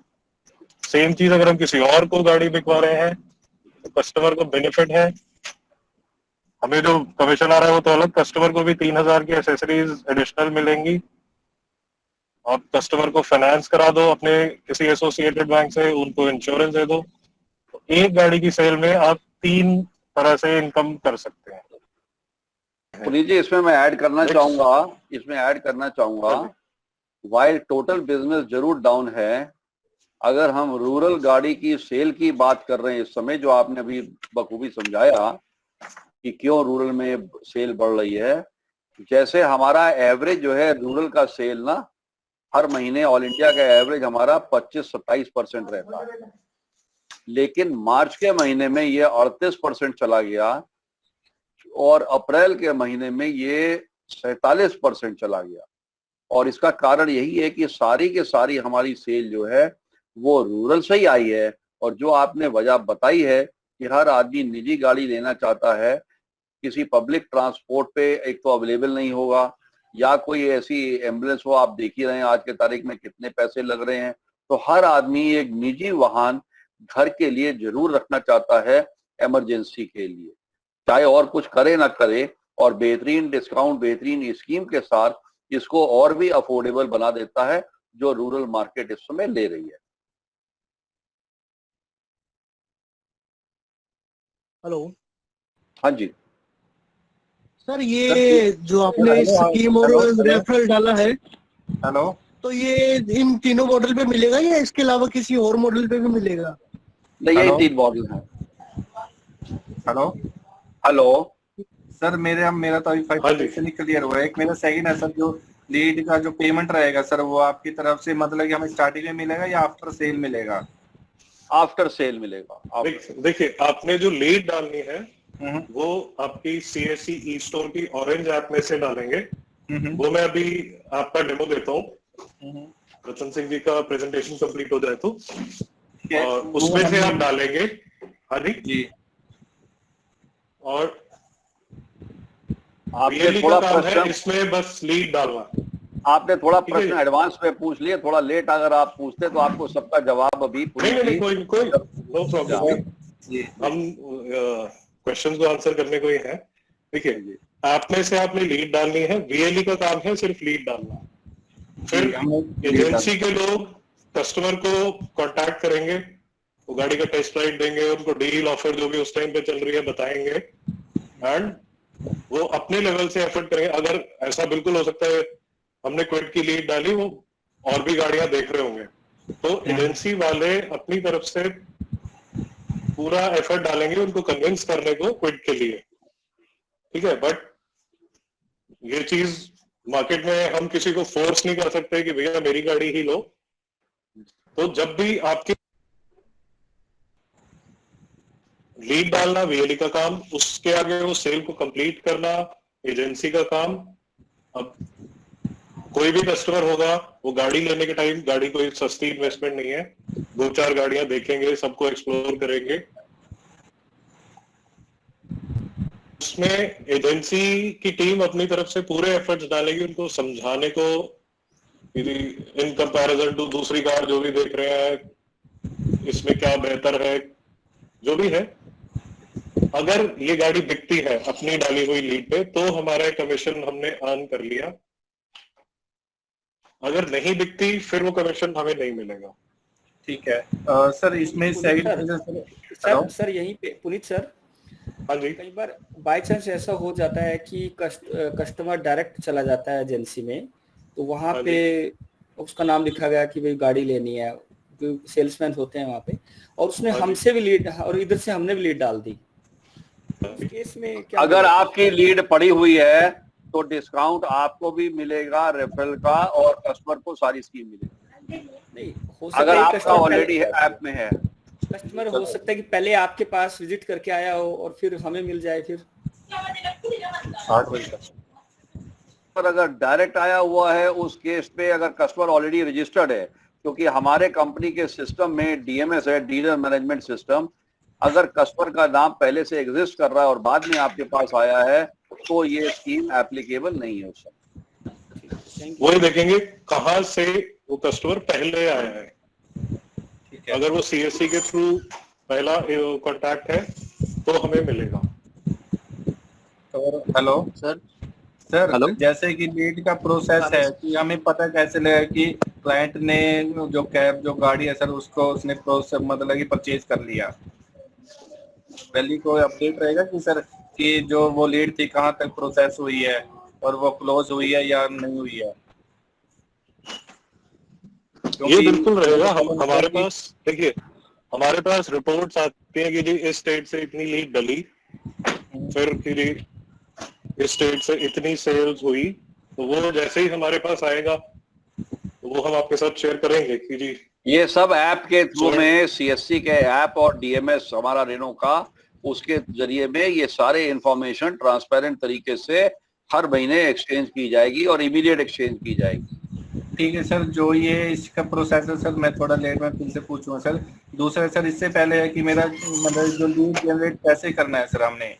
सेम चीज अगर हम किसी और को गाड़ी बिकवा रहे हैं तो कस्टमर को बेनिफिट है, हमें जो कमीशन आ रहा है वो तो अलग, कस्टमर को भी 3,000 की एसेसरीज एडिशनल मिलेंगी। आप कस्टमर को फाइनेंस करा दो अपने किसी एसोसिएटेड बैंक से, उनको इंश्योरेंस दे दो, तो एक गाड़ी की सेल में आप 3 तरह से इनकम कर सकते हैं। पुनीत जी, इसमें मैं ऐड करना चाहूंगा, वाइल टोटल बिजनेस जरूर डाउन है, अगर हम रूरल गाड़ी की सेल की बात कर रहे हैं इस समय, जो आपने अभी बखूबी समझाया कि क्यों रूरल में सेल बढ़ रही है, जैसे हमारा एवरेज जो है रूरल का सेल ना, हर महीने ऑल इंडिया का एवरेज हमारा 25-27% रहता है, लेकिन मार्च के महीने में ये 38% चला गया और अप्रैल के महीने में ये 47% चला गया। और इसका कारण यही है कि सारी के सारी हमारी सेल जो है वो रूरल से ही आई है। और जो आपने वजह बताई है कि हर आदमी निजी गाड़ी लेना चाहता है, किसी पब्लिक ट्रांसपोर्ट पे एक तो अवेलेबल नहीं होगा, या कोई ऐसी एम्बुलेंस हो, आप देख ही रहे हैं आज के तारीख में कितने पैसे लग रहे हैं, तो हर आदमी एक निजी वाहन घर के लिए जरूर रखना चाहता है इमरजेंसी के लिए, चाहे और कुछ करे ना करे। और बेहतरीन डिस्काउंट, बेहतरीन स्कीम के साथ इसको और भी अफोर्डेबल बना देता है, जो रूरल मार्केट इस समय ले रही है। हेलो हाँ जी सर, ये जो आपने स्कीम और रेफरल डाला है, हेलो, तो ये इन तीनों मॉडल पे मिलेगा या इसके अलावा किसी और मॉडल पे भी मिलेगा? नहीं, यही हेलो? 3 मॉडल हैं। हेलो हेलो सर, मेरा तो अभी हाँ जी। 5% ही क्लियर हुआ है। एक मेरा सेकंड है सर, जो लीड का जो पेमेंट रहेगा सर, वो आपकी तरफ से मतलब कि हमें स्टार्टिंग में मिलेगा या आफ्टर सेल मिलेगा? आफ्टर सेल मिलेगा। देखिए, आपने जो लीड डालनी है वो आपकी सीएससी ई स्टोर की ऑरेंज ऐप में से डालेंगे। वो मैं अभी आपका डेमो देता हूँ, रतन सिंह जी का प्रेजेंटेशन कंप्लीट हो जाए तो, और उसमें से आप डालेंगे। हाँ जी। और आपने थोड़ा काम है प्रश्न, इसमें बस लीड डालना। आपने थोड़ा प्रश्न एडवांस में पूछ लिए, थोड़ा लेट अगर आप पूछते तो आपको सबका जवाब अभी नहीं, कोई नो प्रॉब्लम। हम क्वेश्चन को आंसर करने को ही है। देखिए, ऐप में से आपने लीड डालनी है, वीएलई का काम है सिर्फ लीड डालना। फिर एजेंसी के लोग कस्टमर को कांटेक्ट करेंगे, वो गाड़ी का टेस्ट राइड देंगे, उनको डील ऑफर जो भी उस टाइम पे चल रही है बताएंगे, एंड वो अपने लेवल से एफर्ट करेंगे। अगर ऐसा बिल्कुल हो सकता है हमने क्विड की लीड डाली, वो और भी गाड़ियां देख रहे होंगे, तो एजेंसी वाले अपनी तरफ से पूरा एफर्ट डालेंगे उनको कन्विंस करने को क्विड के लिए, ठीक है। बट ये चीज मार्केट में हम किसी को फोर्स नहीं कर सकते कि भैया मेरी गाड़ी ही लो। तो जब भी आपकी लीड डालना वीएलई का काम, उसके आगे वो सेल को कंप्लीट करना एजेंसी का काम। अब कोई भी कस्टमर होगा, वो गाड़ी लेने के टाइम, गाड़ी कोई सस्ती इन्वेस्टमेंट नहीं है, 2-4 गाड़ियां देखेंगे, सबको एक्सप्लोर करेंगे। उसमें एजेंसी की टीम अपनी तरफ से पूरे एफर्ट्स डालेगी उनको समझाने को, इन कंपैरिजन टू दूसरी कार जो भी देख रहे हैं इसमें क्या बेहतर है, जो भी है। अगर ये गाड़ी बिकती है अपनी डाली हुई लीड पे तो हमारा कमीशन हमने अर्न कर लिया, अगर नहीं बिकती फिर वो कमीशन हमें नहीं मिलेगा। ठीक है सर, इसमें सर यहीं पे पुनीत सर, हाँ जी। कई बार बाय चांस ऐसा हो जाता है कि कस्टमर डायरेक्ट चला जाता है एजेंसी में, तो वहां हाँ पे उसका नाम लिखा गया कि भाई गाड़ी लेनी है, जो सेल्समैन होते हैं वहाँ पे, और उसने हमसे भी लीड और इधर से हमने भी लीड डाल दी, इस केस में क्या अगर होगा? आपकी लीड पड़ी हुई है तो डिस्काउंट आपको भी मिलेगा रेफरल का, और कस्टमर को सारी स्कीम मिलेगी। नहीं हो सकता अगर है आपका कस्टमर ऑलरेडी ऐप में है, कस्टमर हो सकता है कि पहले आपके पास विजिट करके आया हो और फिर हमें मिल जाए फिर। 8 बजे तक। पर अगर डायरेक्ट आया हुआ है उस केस पे अगर कस्टमर ऑलरेडी रजिस्टर्ड है, क्योंकि हमारे कंपनी के सिस्टम में डीएमएस है, डीलर मैनेजमेंट सिस्टम, अगर कस्टमर का नाम पहले से एग्जिस्ट कर रहा है और बाद में आपके पास आया है तो ये स्कीम एप्लीकेबल नहीं है उस समय। वही देखेंगे कहाँ से वो कस्टमर पहले आया है। ठीक है। अगर वो सीएससी के थ्रू पहला कांटेक्ट है तो हमें मिलेगा। और हेलो सर, सर, हेलो। जैसे कि लीड का प्रोसेस है कि हमें पता कैसे लगेगा कि क्लाइंट ने जो कैब जो गाड़ी है सर उसको उसने प्रोसेस मतलब कि परचेज कर लिया, पहले कोई अपडेट रहेगा कि सर कि जो वो लीड थी कहाँ तक प्रोसेस हुई है और वो क्लोज हुई है या नहीं हुई है? ये बिल्कुल रहेगा। हमारे पास देखिए, हमारे पास रिपोर्ट्स आती हैं कि जी इस स्टेट से इतनी लीड डली, फिर कि जी इस स्टेट से इतनी सेल्स हुई, तो वो जैसे ही हमारे पास आएगा तो वो हम आपके साथ शेयर करेंगे कि जी ये सब ऐप के थ्रू में, सीएससी के ऐप और डीएमएस हमारा रेनो का, उसके जरिए में ये सारे इंफॉर्मेशन ट्रांसपेरेंट तरीके से हर महीने एक्सचेंज की जाएगी और इमीडिएट एक्सचेंज की जाएगी। ठीक है सर, जो ये इसका प्रोसेस है सर मैं थोड़ा लेट में फिर से पूछूंगा सर। दूसरा सर इससे पहले है कि मेरा मतलब जो लीड जनरेट कैसे करना है सर, हमने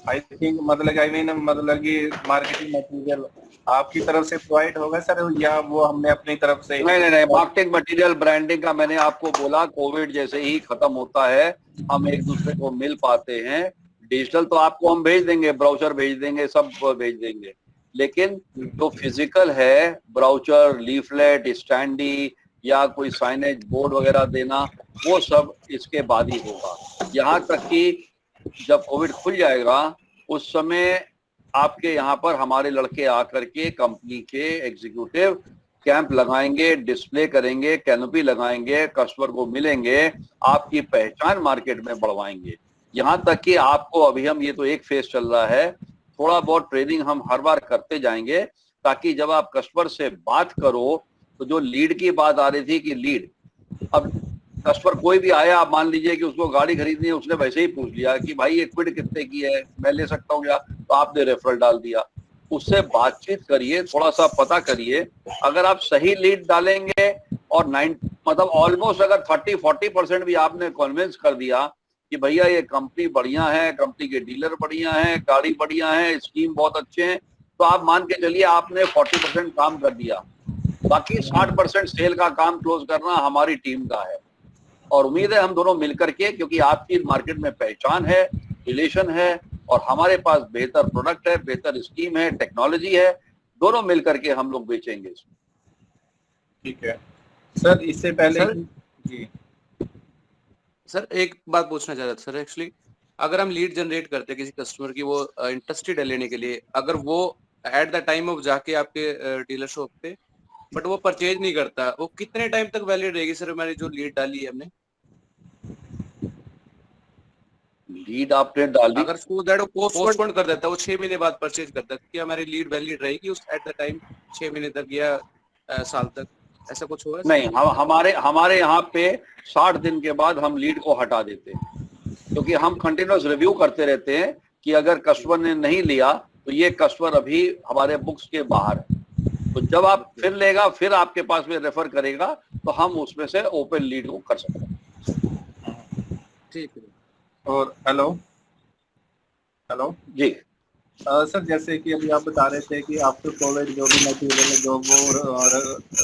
आई थिंक मतलब आई मीन मतलब कि मार्केटिंग मटेरियल आपकी तरफ से प्रोवाइड होगा सर या वो हमने अपनी तरफ से? नहीं, मार्केटिंग मटेरियल ब्रांडिंग का मैंने आपको बोला, कोविड जैसे ही खत्म होता है हम एक दूसरे को मिल पाते हैं। डिजिटल तो आपको हम भेज देंगे, ब्राउचर भेज देंगे, सब भेज देंगे, लेकिन जो फिजिकल है, ब्राउचर, लीफलेट, स्टैंडी या कोई साइनेज बोर्ड वगैरह देना, वो सब इसके बाद ही होगा। यहाँ तक कि जब कोविड खुल जाएगा उस समय आपके यहाँ पर हमारे लड़के आकर के कंपनी के एग्जीक्यूटिव कैंप लगाएंगे, डिस्प्ले करेंगे, कैनोपी लगाएंगे, कस्टमर को मिलेंगे, आपकी पहचान मार्केट में बढ़वाएंगे। यहाँ तक कि आपको अभी हम ये तो एक फेज चल रहा है, थोड़ा बहुत ट्रेनिंग हम हर बार करते जाएंगे ताकि जब आप कस्टमर से बात करो तो जो लीड की बात आ रही थी कि लीड, अब कस्टमर कोई भी आया, आप मान लीजिए कि उसको गाड़ी खरीदनी है, उसने वैसे ही पूछ लिया कि भाई ये क्विड कितने की है, मैं ले सकता हूँ क्या, तो आपने रेफरल डाल दिया। उससे बातचीत करिए, थोड़ा सा पता करिए। अगर आप सही लीड डालेंगे और मतलब ऑलमोस्ट अगर 30-40% भी आपने कन्विंस कर दिया कि भैया ये कंपनी बढ़िया है, कंपनी के डीलर बढ़िया है, गाड़ी बढ़िया है, स्कीम बहुत अच्छे हैं, तो आप मान के चलिए आपने 40% काम कर दिया। बाकी 60% सेल का काम क्लोज करना हमारी टीम का है, और उम्मीद है हम दोनों मिलकर के, क्योंकि आपकी मार्केट में पहचान है, रिलेशन है, और हमारे पास बेहतर प्रोडक्ट है, बेहतर स्कीम है, टेक्नोलॉजी है, दोनों मिलकर के हम लोग बेचेंगे। ठीक है सर, इससे पहले सर, जी सर एक बात पूछना चाह रहा था सर। एक्चुअली अगर हम लीड जनरेट करते हैं किसी कस्टमर की, वो इंटरेस्टेड है लेने के लिए, अगर वो एट द टाइम ऑफ जाके आपके डीलर शॉप पे बट वो परचेज नहीं करता, वो कितने टाइम तक वैलिड रहेगी सर हमारी जो लीड डाली है हमने? लीड आपने डाली, अगर सो दैट वो पोस्टपोन कर देता है, वो 6 महीने बाद परचेज करता है, क्या हमारी लीड वैलिड रहेगी उस एट द टाइम 6 महीने तक या साल तक, ऐसा कुछ होगा? नहीं, हमारे यहाँ पे 60 दिन के बाद हम लीड को हटा देते हैं, क्योंकि हम कंटिन्यूअस रिव्यू करते रहते हैं कि अगर कस्टमर ने नहीं लिया तो ये कस्टमर अभी हमारे बुक्स के बाहर है, तो जब आप फिर लेगा, फिर आपके पास में रेफर करेगा, तो हम उसमें से ओपन लीड को कर सकते हैं। ठीक है। और हेलो जी सर, जैसे कि अभी आप बता रहे थे कि आफ्टर कोविड जो भी मटेरियल जो वो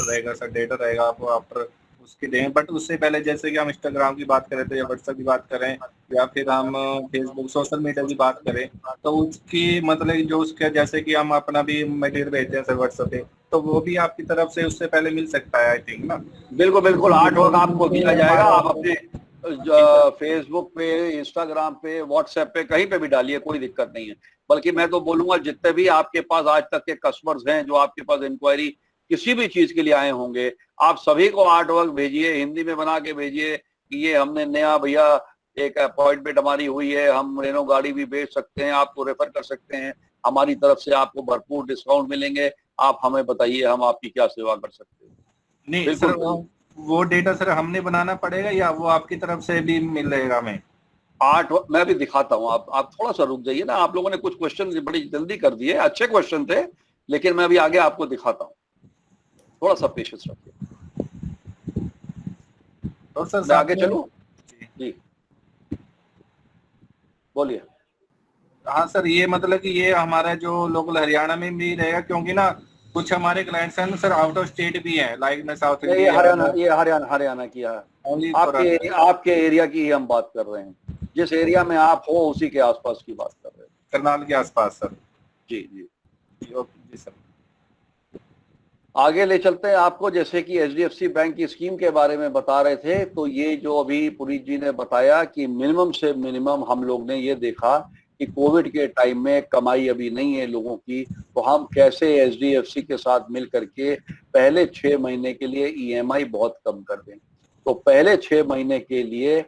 रहेगा सर, डेटा रहेगा आपको आफ्टर उसके दें, बट उससे पहले जैसे कि हम इंस्टाग्राम की बात करें तो या व्हाट्सएप की बात करें या फिर हम फेसबुक सोशल मीडिया की बात करें, तो उसकी मतलब जो उसके जैसे कि हम अपना भी मटेरियल भेजते हैं सर व्हाट्सएप पे, तो वो भी आपकी तरफ से उससे पहले मिल सकता है आई थिंक ना? बिल्कुल आर्टवर्क आपको दिया जाएगा, आप अपने फेसबुक पे, इंस्टाग्राम पे, व्हाट्सएप पे, कहीं पे भी डालिए, कोई दिक्कत नहीं है। बल्कि मैं तो बोलूंगा जितने भी आपके पास आज तक के कस्टमर्स हैं जो आपके पास इंक्वायरी किसी भी चीज के लिए आए होंगे, आप सभी को आर्ट वर्क भेजिए, हिंदी में बना के भेजिए कि ये हमने नया भैया एक अपॉइंटमेंट हमारी हुई है, हम रेनो गाड़ी भी बेच सकते हैं, आपको रेफर कर सकते हैं, हमारी तरफ से आपको भरपूर डिस्काउंट मिलेंगे, आप हमें बताइए हम आपकी क्या सेवा कर सकते हैं। नहीं बिल्कुल सर, वो डेटा सर हमने बनाना पड़ेगा या वो आपकी तरफ से भी मिलेगा हमें? मैं अभी दिखाता हूँ, आप थोड़ा सा रुक जाइए ना, आप लोगों ने कुछ क्वेश्चन बड़ी जल्दी कर दिए, अच्छे क्वेश्चन थे, लेकिन मैं अभी आगे आपको दिखाता हूँ, थोड़ा सा पेशेंस रखिए। और सर मैं आगे साथ में- चलूँ? जी बोलिए। हाँ सर, ये मतलब कि ये हमारा जो लोकल हरियाणा में भी रहेगा, क्योंकि ना कुछ हमारे क्लाइंट्स हैं ना सर आउट ऑफ स्टेट भी हैं, लाइक मैं साउथ ये इंडिया हरियाणा की है, ओनली आपके एरिया की ही हम बात कर रहे हैं, जिस एरिया में आप हो उसी के आसपास की बात कर रहे हैं। करनाल के आसपास सर। जी जी जी सर। आगे ले चलते हैं आपको, जैसे कि एचडीएफसी बैंक की स्कीम के बारे में बता रहे थे, तो ये जो अभी पुनीत जी ने बताया कि मिनिमम से मिनिमम हम लोग ने ये देखा कि कोविड के टाइम में कमाई अभी नहीं है लोगों की, तो हम कैसे एचडीएफसी के साथ मिल करके पहले 6 महीने के लिए ईएमआई बहुत कम कर दें। तो पहले 6 महीने के लिए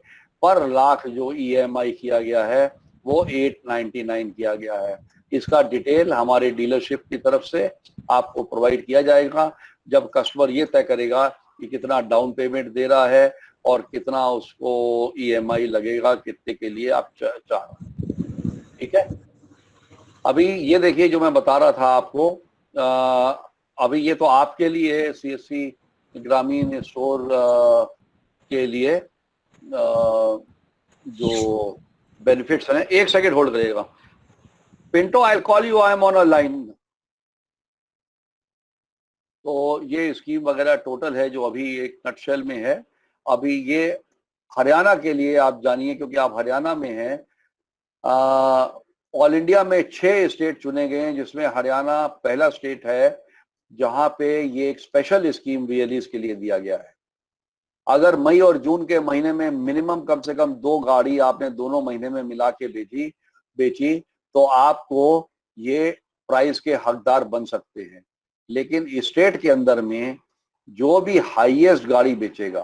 पर लाख जो ईएमआई किया गया है वो 899 किया गया है। इसका डिटेल हमारे डीलरशिप की तरफ से आपको प्रोवाइड किया जाएगा, जब कस्टमर ये तय करेगा कि कितना डाउन पेमेंट दे रहा है और कितना उसको ईएमआई लगेगा, कितने के लिए आप चाह रहे हैं। ठीक है, अभी ये देखिए जो मैं बता रहा था आपको, अभी ये तो आपके लिए सीएससी ग्रामीण स्टोर के लिए जो बेनिफिट्स हैं, एक सेकेंड होल्ड करिएगा। Pinto, I call you, I am on a line. तो ये स्कीम वगैरह टोटल है जो अभी एक नटशेल में है। अभी ये हरियाणा के लिए आप जानिए, क्योंकि आप हरियाणा में हैं। ऑल इंडिया में 6 स्टेट चुने गए हैं, जिसमें हरियाणा पहला स्टेट है जहां पे ये एक स्पेशल स्कीम वीएलईज के लिए दिया गया है। अगर मई और जून के महीने में मिनिमम कम से कम 2 गाड़ी आपने दोनों महीने में मिला के बेची तो आपको ये प्राइस के हकदार बन सकते हैं। लेकिन स्टेट के अंदर में जो भी हाईएस्ट गाड़ी बेचेगा,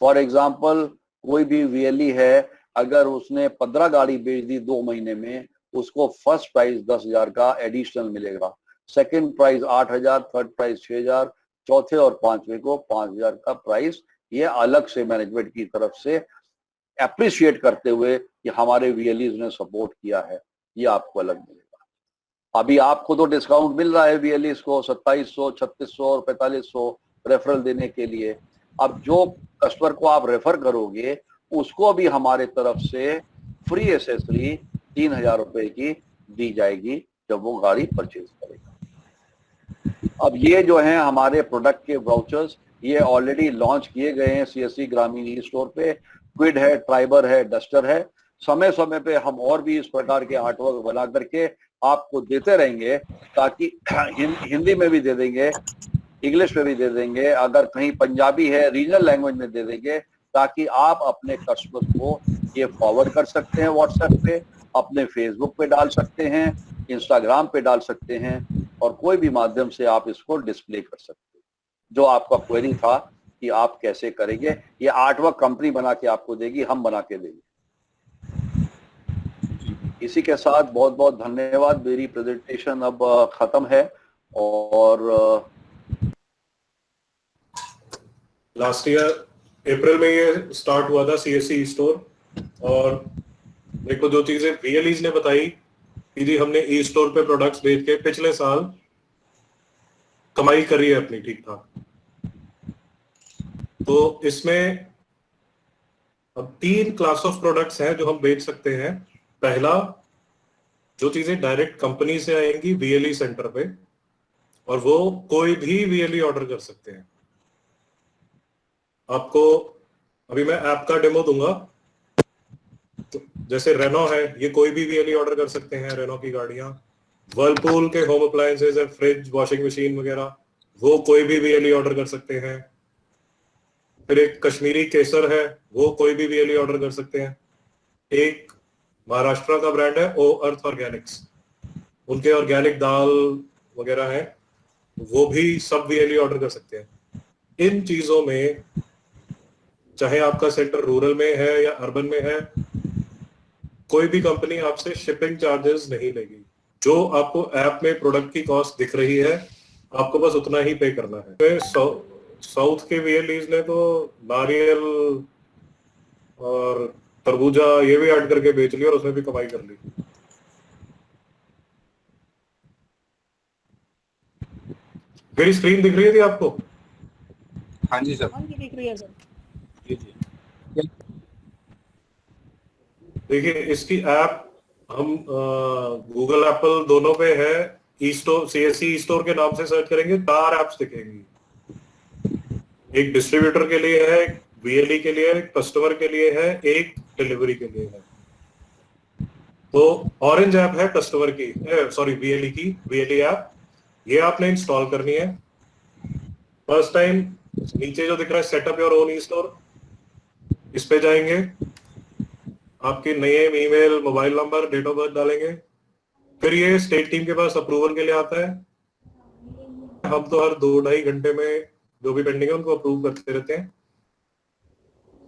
फॉर एग्जांपल कोई भी वीएलई है, अगर उसने 15 गाड़ी बेच दी 2 महीने में, उसको फर्स्ट प्राइस 10,000 का एडिशनल मिलेगा, सेकंड प्राइस 8,000, थर्ड प्राइस 6,000, चौथे और पांचवे को 5,000 का प्राइस, ये अलग से मैनेजमेंट की तरफ से अप्रिशिएट करते हुए कि हमारे वीएलईज ने सपोर्ट किया है, ये आपको अलग मिलेगा। अभी आपको तो डिस्काउंट मिल रहा है वीएलईज को 2700, 3600 और 4500 रेफरल देने के लिए। अब जो कस्टमर को आप रेफर करोगे उसको भी हमारे तरफ से फ्री एसेसरी 3,000 रुपए की दी जाएगी जब वो गाड़ी परचेज करेगा। अब ये जो है हमारे प्रोडक्ट के वाउचर्स, ये ऑलरेडी लॉन्च किए गए हैं सीएससी ग्रामीण ई स्टोर पे। क्विड है, ट्राइबर है, डस्टर है। समय समय पे हम और भी इस प्रकार के आर्टवर्क बना करके आपको देते रहेंगे, ताकि हिंदी में भी दे देंगे, इंग्लिश में भी दे देंगे, अगर कहीं पंजाबी है रीजनल लैंग्वेज में दे देंगे, ताकि आप अपने कस्टमर को ये फॉरवर्ड कर सकते हैं, व्हाट्सएप पे, अपने फेसबुक पे डाल सकते हैं, इंस्टाग्राम पे डाल सकते हैं, और कोई भी माध्यम से आप इसको डिस्प्ले कर सकते हैं। जो आपका क्वेरी था कि आप कैसे करेंगे, ये आर्टवर्क कंपनी बना के आपको देगी, हम बना के देंगे। इसी के साथ बहुत बहुत धन्यवाद। मेरी प्रेजेंटेशन अब खत्म है। और लास्ट ईयर अप्रैल में ये स्टार्ट हुआ था सीएससी स्टोर, और मेरे को जो चीजें वीएलईज ने बताई कि जी हमने ई स्टोर पे प्रोडक्ट्स बेच के पिछले साल कमाई करी है अपनी ठीक ठाक। तो इसमें अब 3 क्लास ऑफ प्रोडक्ट्स हैं जो हम बेच सकते हैं। पहला, जो चीजें डायरेक्ट कंपनी से आएंगी वीएलई सेंटर पे, और वो कोई भी वीएलई ऑर्डर कर सकते हैं। आपको अभी मैं ऐप का डेमो दूंगा। तो जैसे रेनो है, ये कोई भी वीएलई ऑर्डर कर सकते हैं, रेनो की गाड़ियां। वर्लपूल के होम अप्लायंसेज है, फ्रिज, वॉशिंग मशीन वगैरह, वो कोई भी वीएलई ऑर्डर कर सकते हैं। फिर एक कश्मीरी केसर है, वो कोई भी वीएलई ऑर्डर कर सकते हैं। एक महाराष्ट्र का ब्रांड है ओ अर्थ ऑर्गेनिक्स, उनके ऑर्गेनिक दाल वगैरह है, वो भी सब वीएलई ऑर्डर कर सकते हैं। इन चीजों में चाहे आपका सेंटर रूरल में है या अर्बन में है, कोई भी कंपनी आपसे शिपिंग चार्जेस नहीं लेगी। जो आपको ऐप में प्रोडक्ट की कॉस्ट दिख रही है, आपको बस उतना ही पे करना है। साउथ के वीएलईज ने तो नारियल और तरबूजा ये भी ऐड करके बेच लिया और उसमें भी कमाई कर ली। मेरी स्क्रीन दिख रही थी आपको? हाँ जी सर। दिख रही है सर। जी जी। देखिए इसकी ऐप हम गूगल एप्पल दोनों पे है। E store, CSC e store के नाम से सर्च करेंगे, 4 ऐप्स दिखेंगी। एक डिस्ट्रीब्यूटर के लिए है, एक वीएलई के लिए है, एक कस्टमर के लिए है, एक डिलीवरी के लिए है। तो ऑरेंज ऐप है कस्टमर की, सॉरी वीएलई की, वीएलई ऐप। ये आपने इंस्टॉल करनी है। फर्स्ट टाइम नीचे जो दिख रहा है setup your own e store, इस पे जाएंगे, आपकी name, email, mobile number, date of birth डालेंगे। फिर ये स्टेट टीम के पास अप्रूवल के लिए आता है। हम तो हर 2-2.5 घंटे में जो भी पेंडिंग है उनको अप्रूव करते रहते हैं।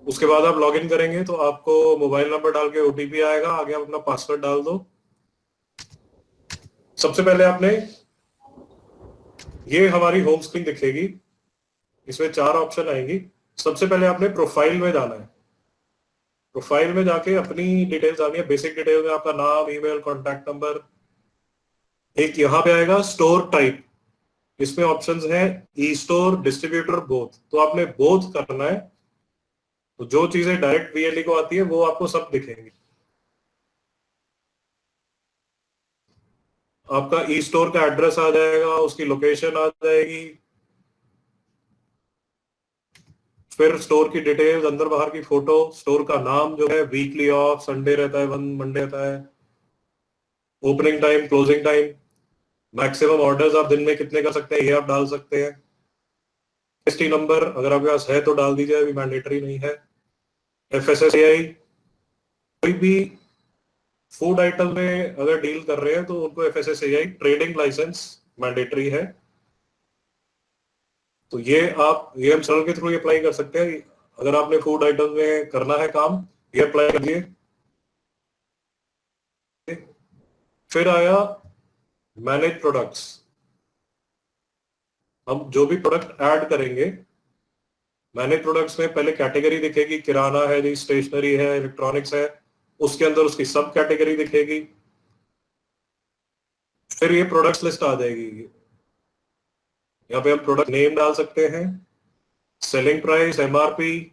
उसके बाद आप लॉगिन करेंगे तो आपको मोबाइल नंबर डाल के ओटीपी आएगा, आगे आप अपना पासवर्ड डाल दो। सबसे पहले आपने, ये हमारी होम स्क्रीन दिखेगी, इसमें 4 ऑप्शन आएंगी। सबसे पहले आपने प्रोफाइल में जाना है। प्रोफाइल में जाके अपनी डिटेल्स आनी है। बेसिक डिटेल में आपका नाम, ईमेल, कॉन्टैक्ट नंबर। एक यहाँ पे आएगा स्टोर टाइप, इसमें ऑप्शंस है ई स्टोर, डिस्ट्रीब्यूटर, बोथ। तो आपने बोथ करना है। तो जो चीजें डायरेक्ट वीएलई को आती है वो आपको सब दिखेंगी। आपका ई स्टोर का एड्रेस आ जाएगा, उसकी लोकेशन आ जाएगी, फिर स्टोर की डिटेल्स, अंदर बाहर की फोटो, स्टोर का नाम जो है, वीकली ऑफ, संडे रहता है, मंडे रहता है, opening time, closing time, maximum orders आप दिन में कितने कर सकते हैं ये आप डाल सकते हैं। एसटी नंबर अगर आपके पास है तो डाल दीजिए, अभी मैंडेटरी नहीं है। एफएसएसएआई, कोई भी फूड आइटम में अगर डील कर रहे हैं तो उनको एफएसएसएआई ट्रेडिंग लाइसेंस मैंडेटरी है। तो ये आप ये सरल के थ्रू अप्लाई कर सकते हैं। अगर आपने फूड आइटम में करना है काम, ये अप्लाई करिए। फिर आया मैनेज प्रोडक्ट्स। हम जो भी प्रोडक्ट ऐड करेंगे, मैनेज प्रोडक्ट्स में पहले कैटेगरी दिखेगी, किराना है जी, स्टेशनरी है, इलेक्ट्रॉनिक्स है, उसके अंदर उसकी सब कैटेगरी दिखेगी। फिर ये प्रोडक्ट्स लिस्ट आ जाएगी। यहाँ पे हम प्रोडक्ट नेम डाल सकते हैं, selling price, MRP,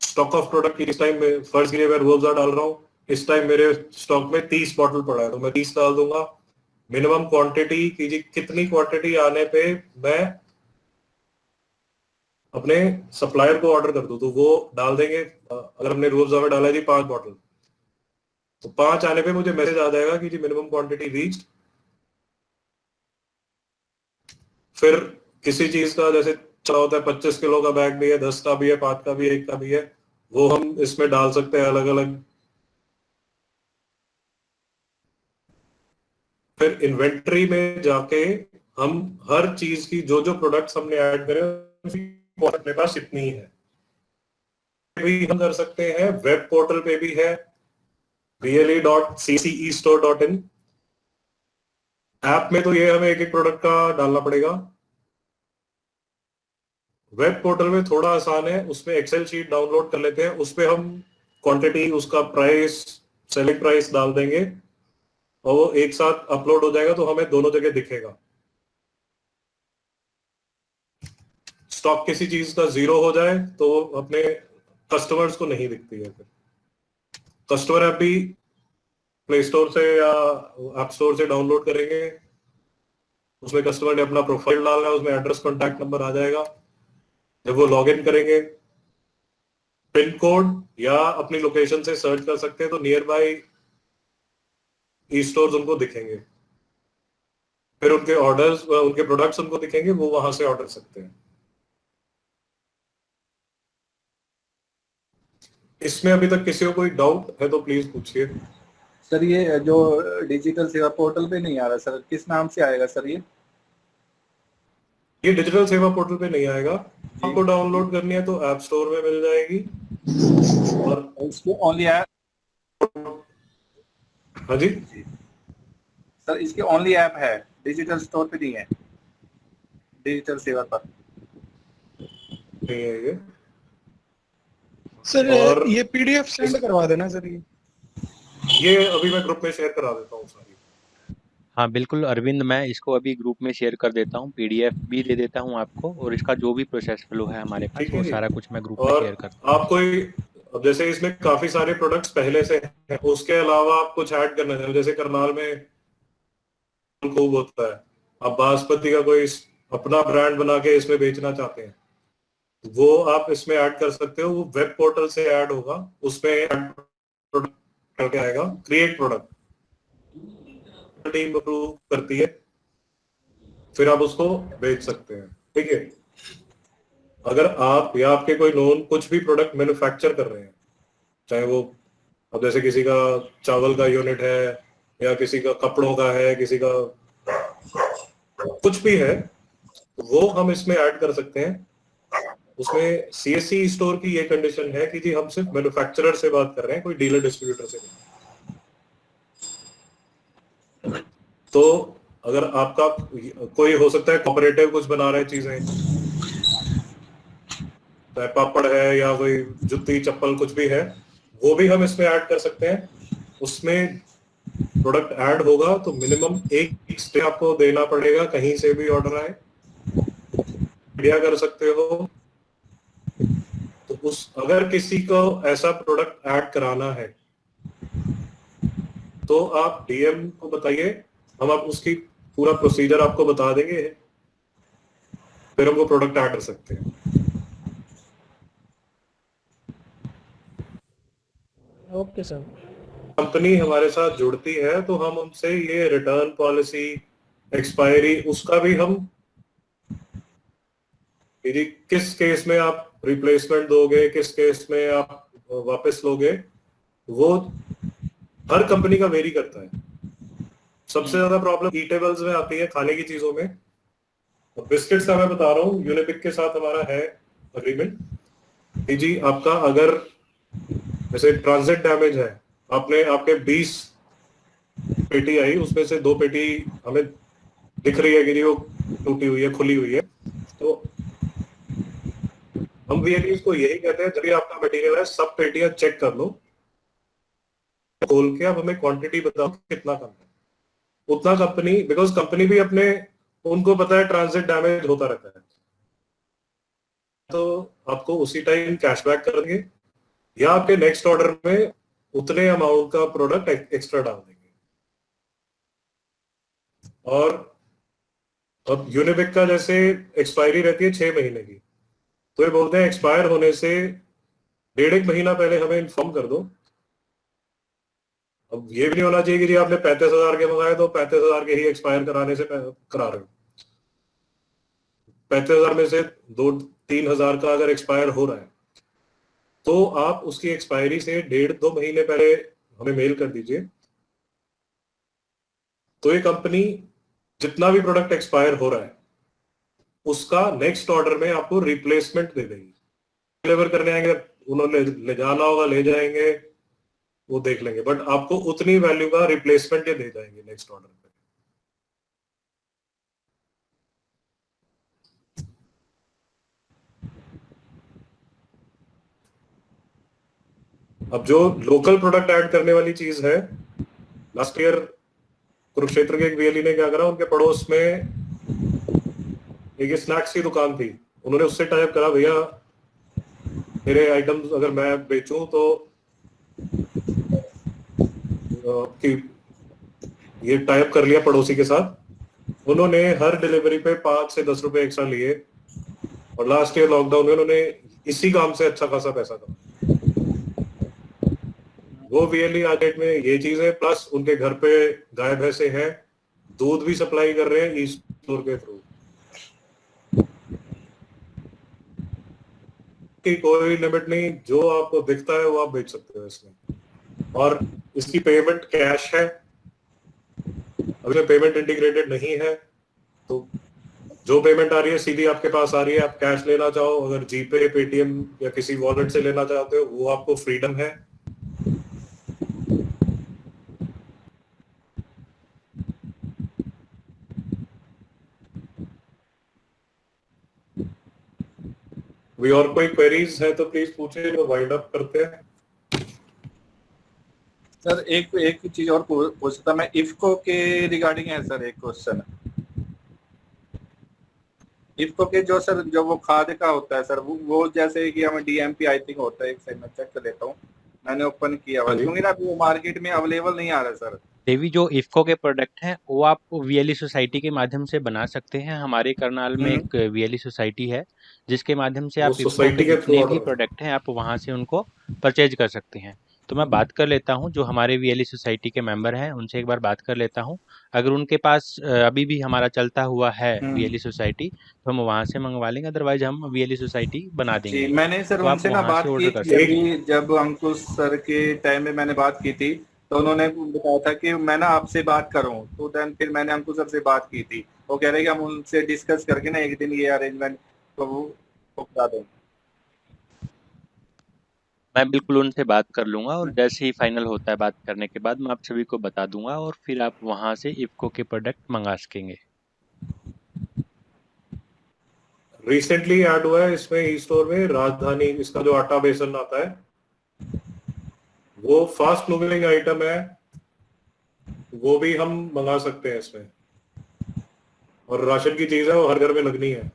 stock of product की। इस टाइम में फर्स्ट के लिए मैं रूअफ़ज़ा डाल रहा हूँ, इस टाइम मेरे स्टॉक में 30 बॉटल पड़ा है तो मैं 30 डाल दूंगा। मिनिमम क्वांटिटी की जी, कितनी क्वांटिटी आने पे मैं अपने सप्लायर को ऑर्डर कर दूं तो वो डाल देंगे। अगर हमने रूअफ़ज़ा में डाला जी 5 बॉटल, तो 5 आने पे मुझे मैसेज आ जाएगा कि जी मिनिमम क्वांटिटी रीच्ड। फिर किसी चीज का जैसे चला होता है, 25 किलो का बैग भी है, 10 का भी है, 5 का भी है, 1 का भी है, वो हम इसमें डाल सकते हैं अलग अलग। फिर इन्वेंट्री में जाके हम हर चीज की जो जो प्रोडक्ट्स हमने ऐड करे अपने पास इतनी है भी हम कर सकते हैं। वेब पोर्टल पे भी है, vle.ccestore.in। ऐप में तो ये हमें एक एक प्रोडक्ट का डालना पड़ेगा। वेब पोर्टल में थोड़ा आसान है, उसमें एक्सेल शीट डाउनलोड कर लेते हैं, उसपे हम क्वांटिटी, उसका प्राइस, सेलिंग प्राइस डाल देंगे और वो एक साथ अपलोड हो जाएगा तो हमें दोनों जगह दिखेगा। स्टॉक किसी चीज का 0 हो जाए तो अपने कस्टमर्स को नहीं दिखती है। फिर कस्टमर ऐप भी प्ले स्टोर से या ऐप स्टोर से डाउनलोड करेंगे, उसमें कस्टमर ने अपना प्रोफाइल डालना है, उसमें एड्रेस, कॉन्टैक्ट नंबर आ जाएगा। जब वो लॉग इन करेंगे, पिन कोड या अपनी लोकेशन से सर्च कर सकते हैं तो नियर बाय ई स्टोर्स उनको दिखेंगे। फिर उनके ऑर्डर्स, उनके प्रोडक्ट्स उनको दिखेंगे, वो वहां से ऑर्डर सकते हैं। इसमें अभी तक किसी को कोई डाउट है तो प्लीज पूछिए। सर ये जो डिजिटल सेवा पोर्टल पे नहीं आ रहा सर, किस नाम से आएगा सर ये? ये डिजिटल सेवा पोर्टल पे नहीं आएगा, आपको डाउनलोड करनी है तो ऐप स्टोर में मिल जाएगी। और इसके ओनली ऐप, हाँ जी सर इसके ओनली ऐप है, डिजिटल स्टोर पे नहीं है, डिजिटल सेवा पर नहीं है ये। सर और ये पीडीएफ सेंड करवा देना सर। ये अभी मैं ग्रुप में शेयर करा देता हूँ सारी। हाँ बिल्कुल अरविंद, मैं इसको अभी ग्रुप में शेयर कर देता हूँ, पीडीएफ भी दे देता हूँ आपको, और इसका जो भी प्रोसेस फ्लो है हमारे पास ठीक है वो जी। सारा कुछ मैं ग्रुप में और शेयर करता हूँ। आप कोई, अब जैसे इसमें काफी सारे प्रोडक्ट्स पहले से हैं, उसके अलावा आप कुछ ऐड करना चाहें, जैसे करनाल में खूब होता है, आप बासमती का कोई अपना ब्रांड बना के इसमें बेचना चाहते हैं, वो आप इसमें ऐड कर सकते हो। वो वेब पोर्टल से ऐड होगा, उसमें प्रोडक्ट करके आएगा, क्रिएट प्रोडक्ट टीम अप्रूव करती है, फिर आप उसको बेच सकते हैं। ठीक है, अगर आप या आपके कोई नोन कुछ भी प्रोडक्ट मैन्युफैक्चर कर रहे हैं, चाहे वो अब जैसे किसी का चावल का यूनिट है या किसी का कपड़ों का है, किसी का कुछ भी है, वो हम इसमें ऐड कर सकते हैं। उसमें सीएससी स्टोर की ये कंडीशन है कि जी हम सिर्फ मैन्युफैक्चरर से बात कर रहे हैं, कोई डीलर डिस्ट्रीब्यूटर से नहीं। तो अगर आपका कोई हो सकता है कोऑपरेटिव कुछ बना रहे चीजें, चाहे पापड़ है या कोई जुत्ती चप्पल कुछ भी है, वो भी हम इसमें ऐड कर सकते हैं। उसमें प्रोडक्ट ऐड होगा तो मिनिमम एक स्टे आपको देना पड़ेगा, कहीं से भी ऑर्डर आए बढ़िया कर सकते हो। तो उस अगर किसी को ऐसा प्रोडक्ट ऐड कराना है तो आप डीएम को बताइए, हम आप उसकी पूरा प्रोसीजर आपको बता देंगे, फिर हम वो प्रोडक्ट ऐड कर सकते हैं। Okay sir. कंपनी हमारे साथ जुड़ती है तो हम उनसे ये रिटर्न पॉलिसी, एक्सपायरी, उसका भी हम यदि किस केस में आप रिप्लेसमेंट दोगे, किस केस में आप वापस लोगे, वो हर कंपनी का वेरी करता है। सबसे ज्यादा प्रॉब्लम ईटेबल्स में आती है, खाने की चीजों में। बिस्किट्स का मैं बता रहा हूँ, यूनिबिक के साथ हमारा है अग्रीमेंट जी, आपका अगर जैसे ट्रांजिट डैमेज है, आपने आपके 20 पेटी आई, उसमें से 2 पेटी हमें दिख रही है कि वो टूटी हुई है, खुली हुई है, तो हम वीएलईज को यही कहते हैं, जब भी आपका मटेरियल है सब पेटियां चेक कर लो, खोल के आप हमें क्वांटिटी बताओ कितना कम है, उतना कंपनी, बिकॉज कंपनी भी अपने, उनको पता है ट्रांजिट डैमेज होता रहता है, तो आपको उसी टाइम कैशबैक कर देंगे या आपके नेक्स्ट ऑर्डर में उतने अमाउंट का प्रोडक्ट एक्स्ट्रा डाल देंगे। और अब यूनिबिक का जैसे एक्सपायरी रहती है 6 महीने की, तो ये बोलते हैं एक्सपायर होने से 1.5 महीना पहले हमें इन्फॉर्म कर दो। अब ये भी नहीं होना चाहिए कि जी आपने 35,000 के मंगाए तो 35,000 के ही एक्सपायर कराने से करा रहे हो। 35,000 में से 2-3 हज़ार का अगर एक्सपायर हो रहा है तो आप उसकी एक्सपायरी से 1.5-2 महीने पहले हमें मेल कर दीजिए, तो ये कंपनी जितना भी प्रोडक्ट एक्सपायर हो रहा है उसका नेक्स्ट ऑर्डर में आपको रिप्लेसमेंट दे देगी। डिलीवर करने आएंगे, उन्होंने ले जाना होगा, ले जाएंगे, वो देख लेंगे, बट आपको उतनी वैल्यू का रिप्लेसमेंट ये दे जाएंगे नेक्स्ट ऑर्डर पे। अब जो लोकल प्रोडक्ट ऐड करने वाली चीज है, लास्ट ईयर कुरुक्षेत्र के एक वीएलई ने क्या करा, उनके पड़ोस में एक स्नैक्स की दुकान थी, उन्होंने उससे टाइप करा, भैया मेरे आइटम्स अगर मैं बेचूं तो कि ये टाइप कर लिया पड़ोसी के साथ। उन्होंने हर डिलीवरी पे 5 से 10 रुपए एक्स्ट्रा लिए और लास्ट ईयर लॉकडाउन में उन्होंने इसी काम से अच्छा खासा पैसा कमाया। वो वीएलई आज डेट में ये चीजें, प्लस उनके घर पे गाय भैंसे हैं, दूध भी सप्लाई कर रहे हैं ई स्टोर के थ्रू। की कोई लिमिट नहीं, जो आपको दिखता है वो आप बेच सकते हो इसमें। और इसकी पेमेंट कैश है, अगर पेमेंट इंटीग्रेटेड नहीं है तो जो पेमेंट आ रही है सीधी आपके पास आ रही है। आप कैश लेना चाहो, अगर जीपे, पेटीएम या किसी वॉलेट से लेना चाहते हो, वो आपको फ्रीडम है। भी और कोई क्वेरीज है तो प्लीज पूछिए, तो वाइंड अप करते हैं। सर एक चीज और पूछता मैं, इफको के रिगार्डिंग है सर, एक क्वेश्चन। इफको के जो वो खाद का होता है सर, वो जैसे कि हमें डीएमपी आई थिंक होता है, एक सेकंड में चेक कर लेता हूँ, मैंने ओपन किया हुआ, क्योंकि ना वो मार्केट में अवेलेबल नहीं आ रहा सर। देवी, जो इफको के प्रोडक्ट हैं वो आप वीएलई सोसाइटी के माध्यम से बना सकते हैं। हमारे करनाल में एक वीएलई सोसाइटी है जिसके माध्यम से वो आप इफको सोसाइटी के के थ्रू जितने भी ऑर्डर प्रोडक्ट हैं आप वहां से उनको परचेज कर सकते हैं। तो मैं बात कर लेता हूं, जो हमारे वीएलई सोसाइटी के मेंबर हैं उनसे एक बार बात कर लेता हूं। अगर उनके पास अभी भी हमारा चलता हुआ है वीएलई सोसाइटी तो हम वहां से मंगवा लेंगे, अदरवाइज हम वीएलई सोसाइटी बना जी, देंगे। मैंने सर तो आप उनसे ना वहां बात से की ऑर्डर कर थी सकते अभी, हैं। जब अंकुश सर के टाइम में मैंने बात की थी, तो उन्होंने बताया था कि मैं ना आपसे बात करूं, तो देन फिर मैंने अंकुश सर से बात की थी, वो कह रहे कि हम उनसे डिस्कस करके ना एक दिन ये अरेंजमेंट तो वो बता देंगे। मैं बिल्कुल उनसे बात कर लूंगा और जैसे ही फाइनल होता है बात करने के बाद मैं आप सभी को बता दूंगा और फिर आप वहां से इफको के प्रोडक्ट मंगा सकेंगे। रिसेंटली ऐड हुआ है इसमें, ई स्टोर में राजधानी, इसका जो आटा बेसन आता है वो फास्ट मूविंग आइटम है, वो भी हम मंगा सकते हैं इसमें। और राशन की चीज है, वो हर घर में लगनी है।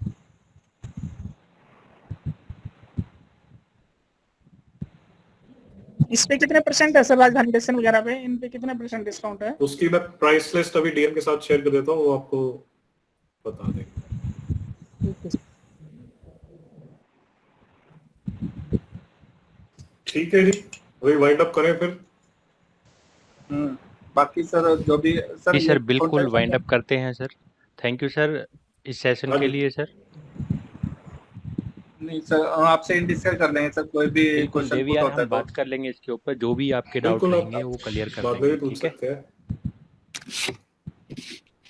इस पे कितने परसेंट है सर, राजधानी बेसन वगैरह पे, इन पे कितने परसेंट डिस्काउंट है? उसकी मैं प्राइस लिस्ट अभी डीएम के साथ शेयर कर देता हूँ, वो आपको बता देंगे। ठीक है जी, वही वाइंड अप करें फिर। बाकी सर जो भी सर, जी सर, बिल्कुल वाइंड अप करते हैं सर। थैंक यू सर इस सेशन के लिए सर। नहीं सर, आपसे डिस्कस कर लेंगे सर, कोई भी बिल्कुल क्वेश्चन देवी पुट यार, होता है हम बात कर लेंगे इसके ऊपर, जो भी आपके डाउट बिल्कुल, रहेंगे वो क्लियर कर बाद में भी देंगे। पूछ ठीक है। सकते हैं।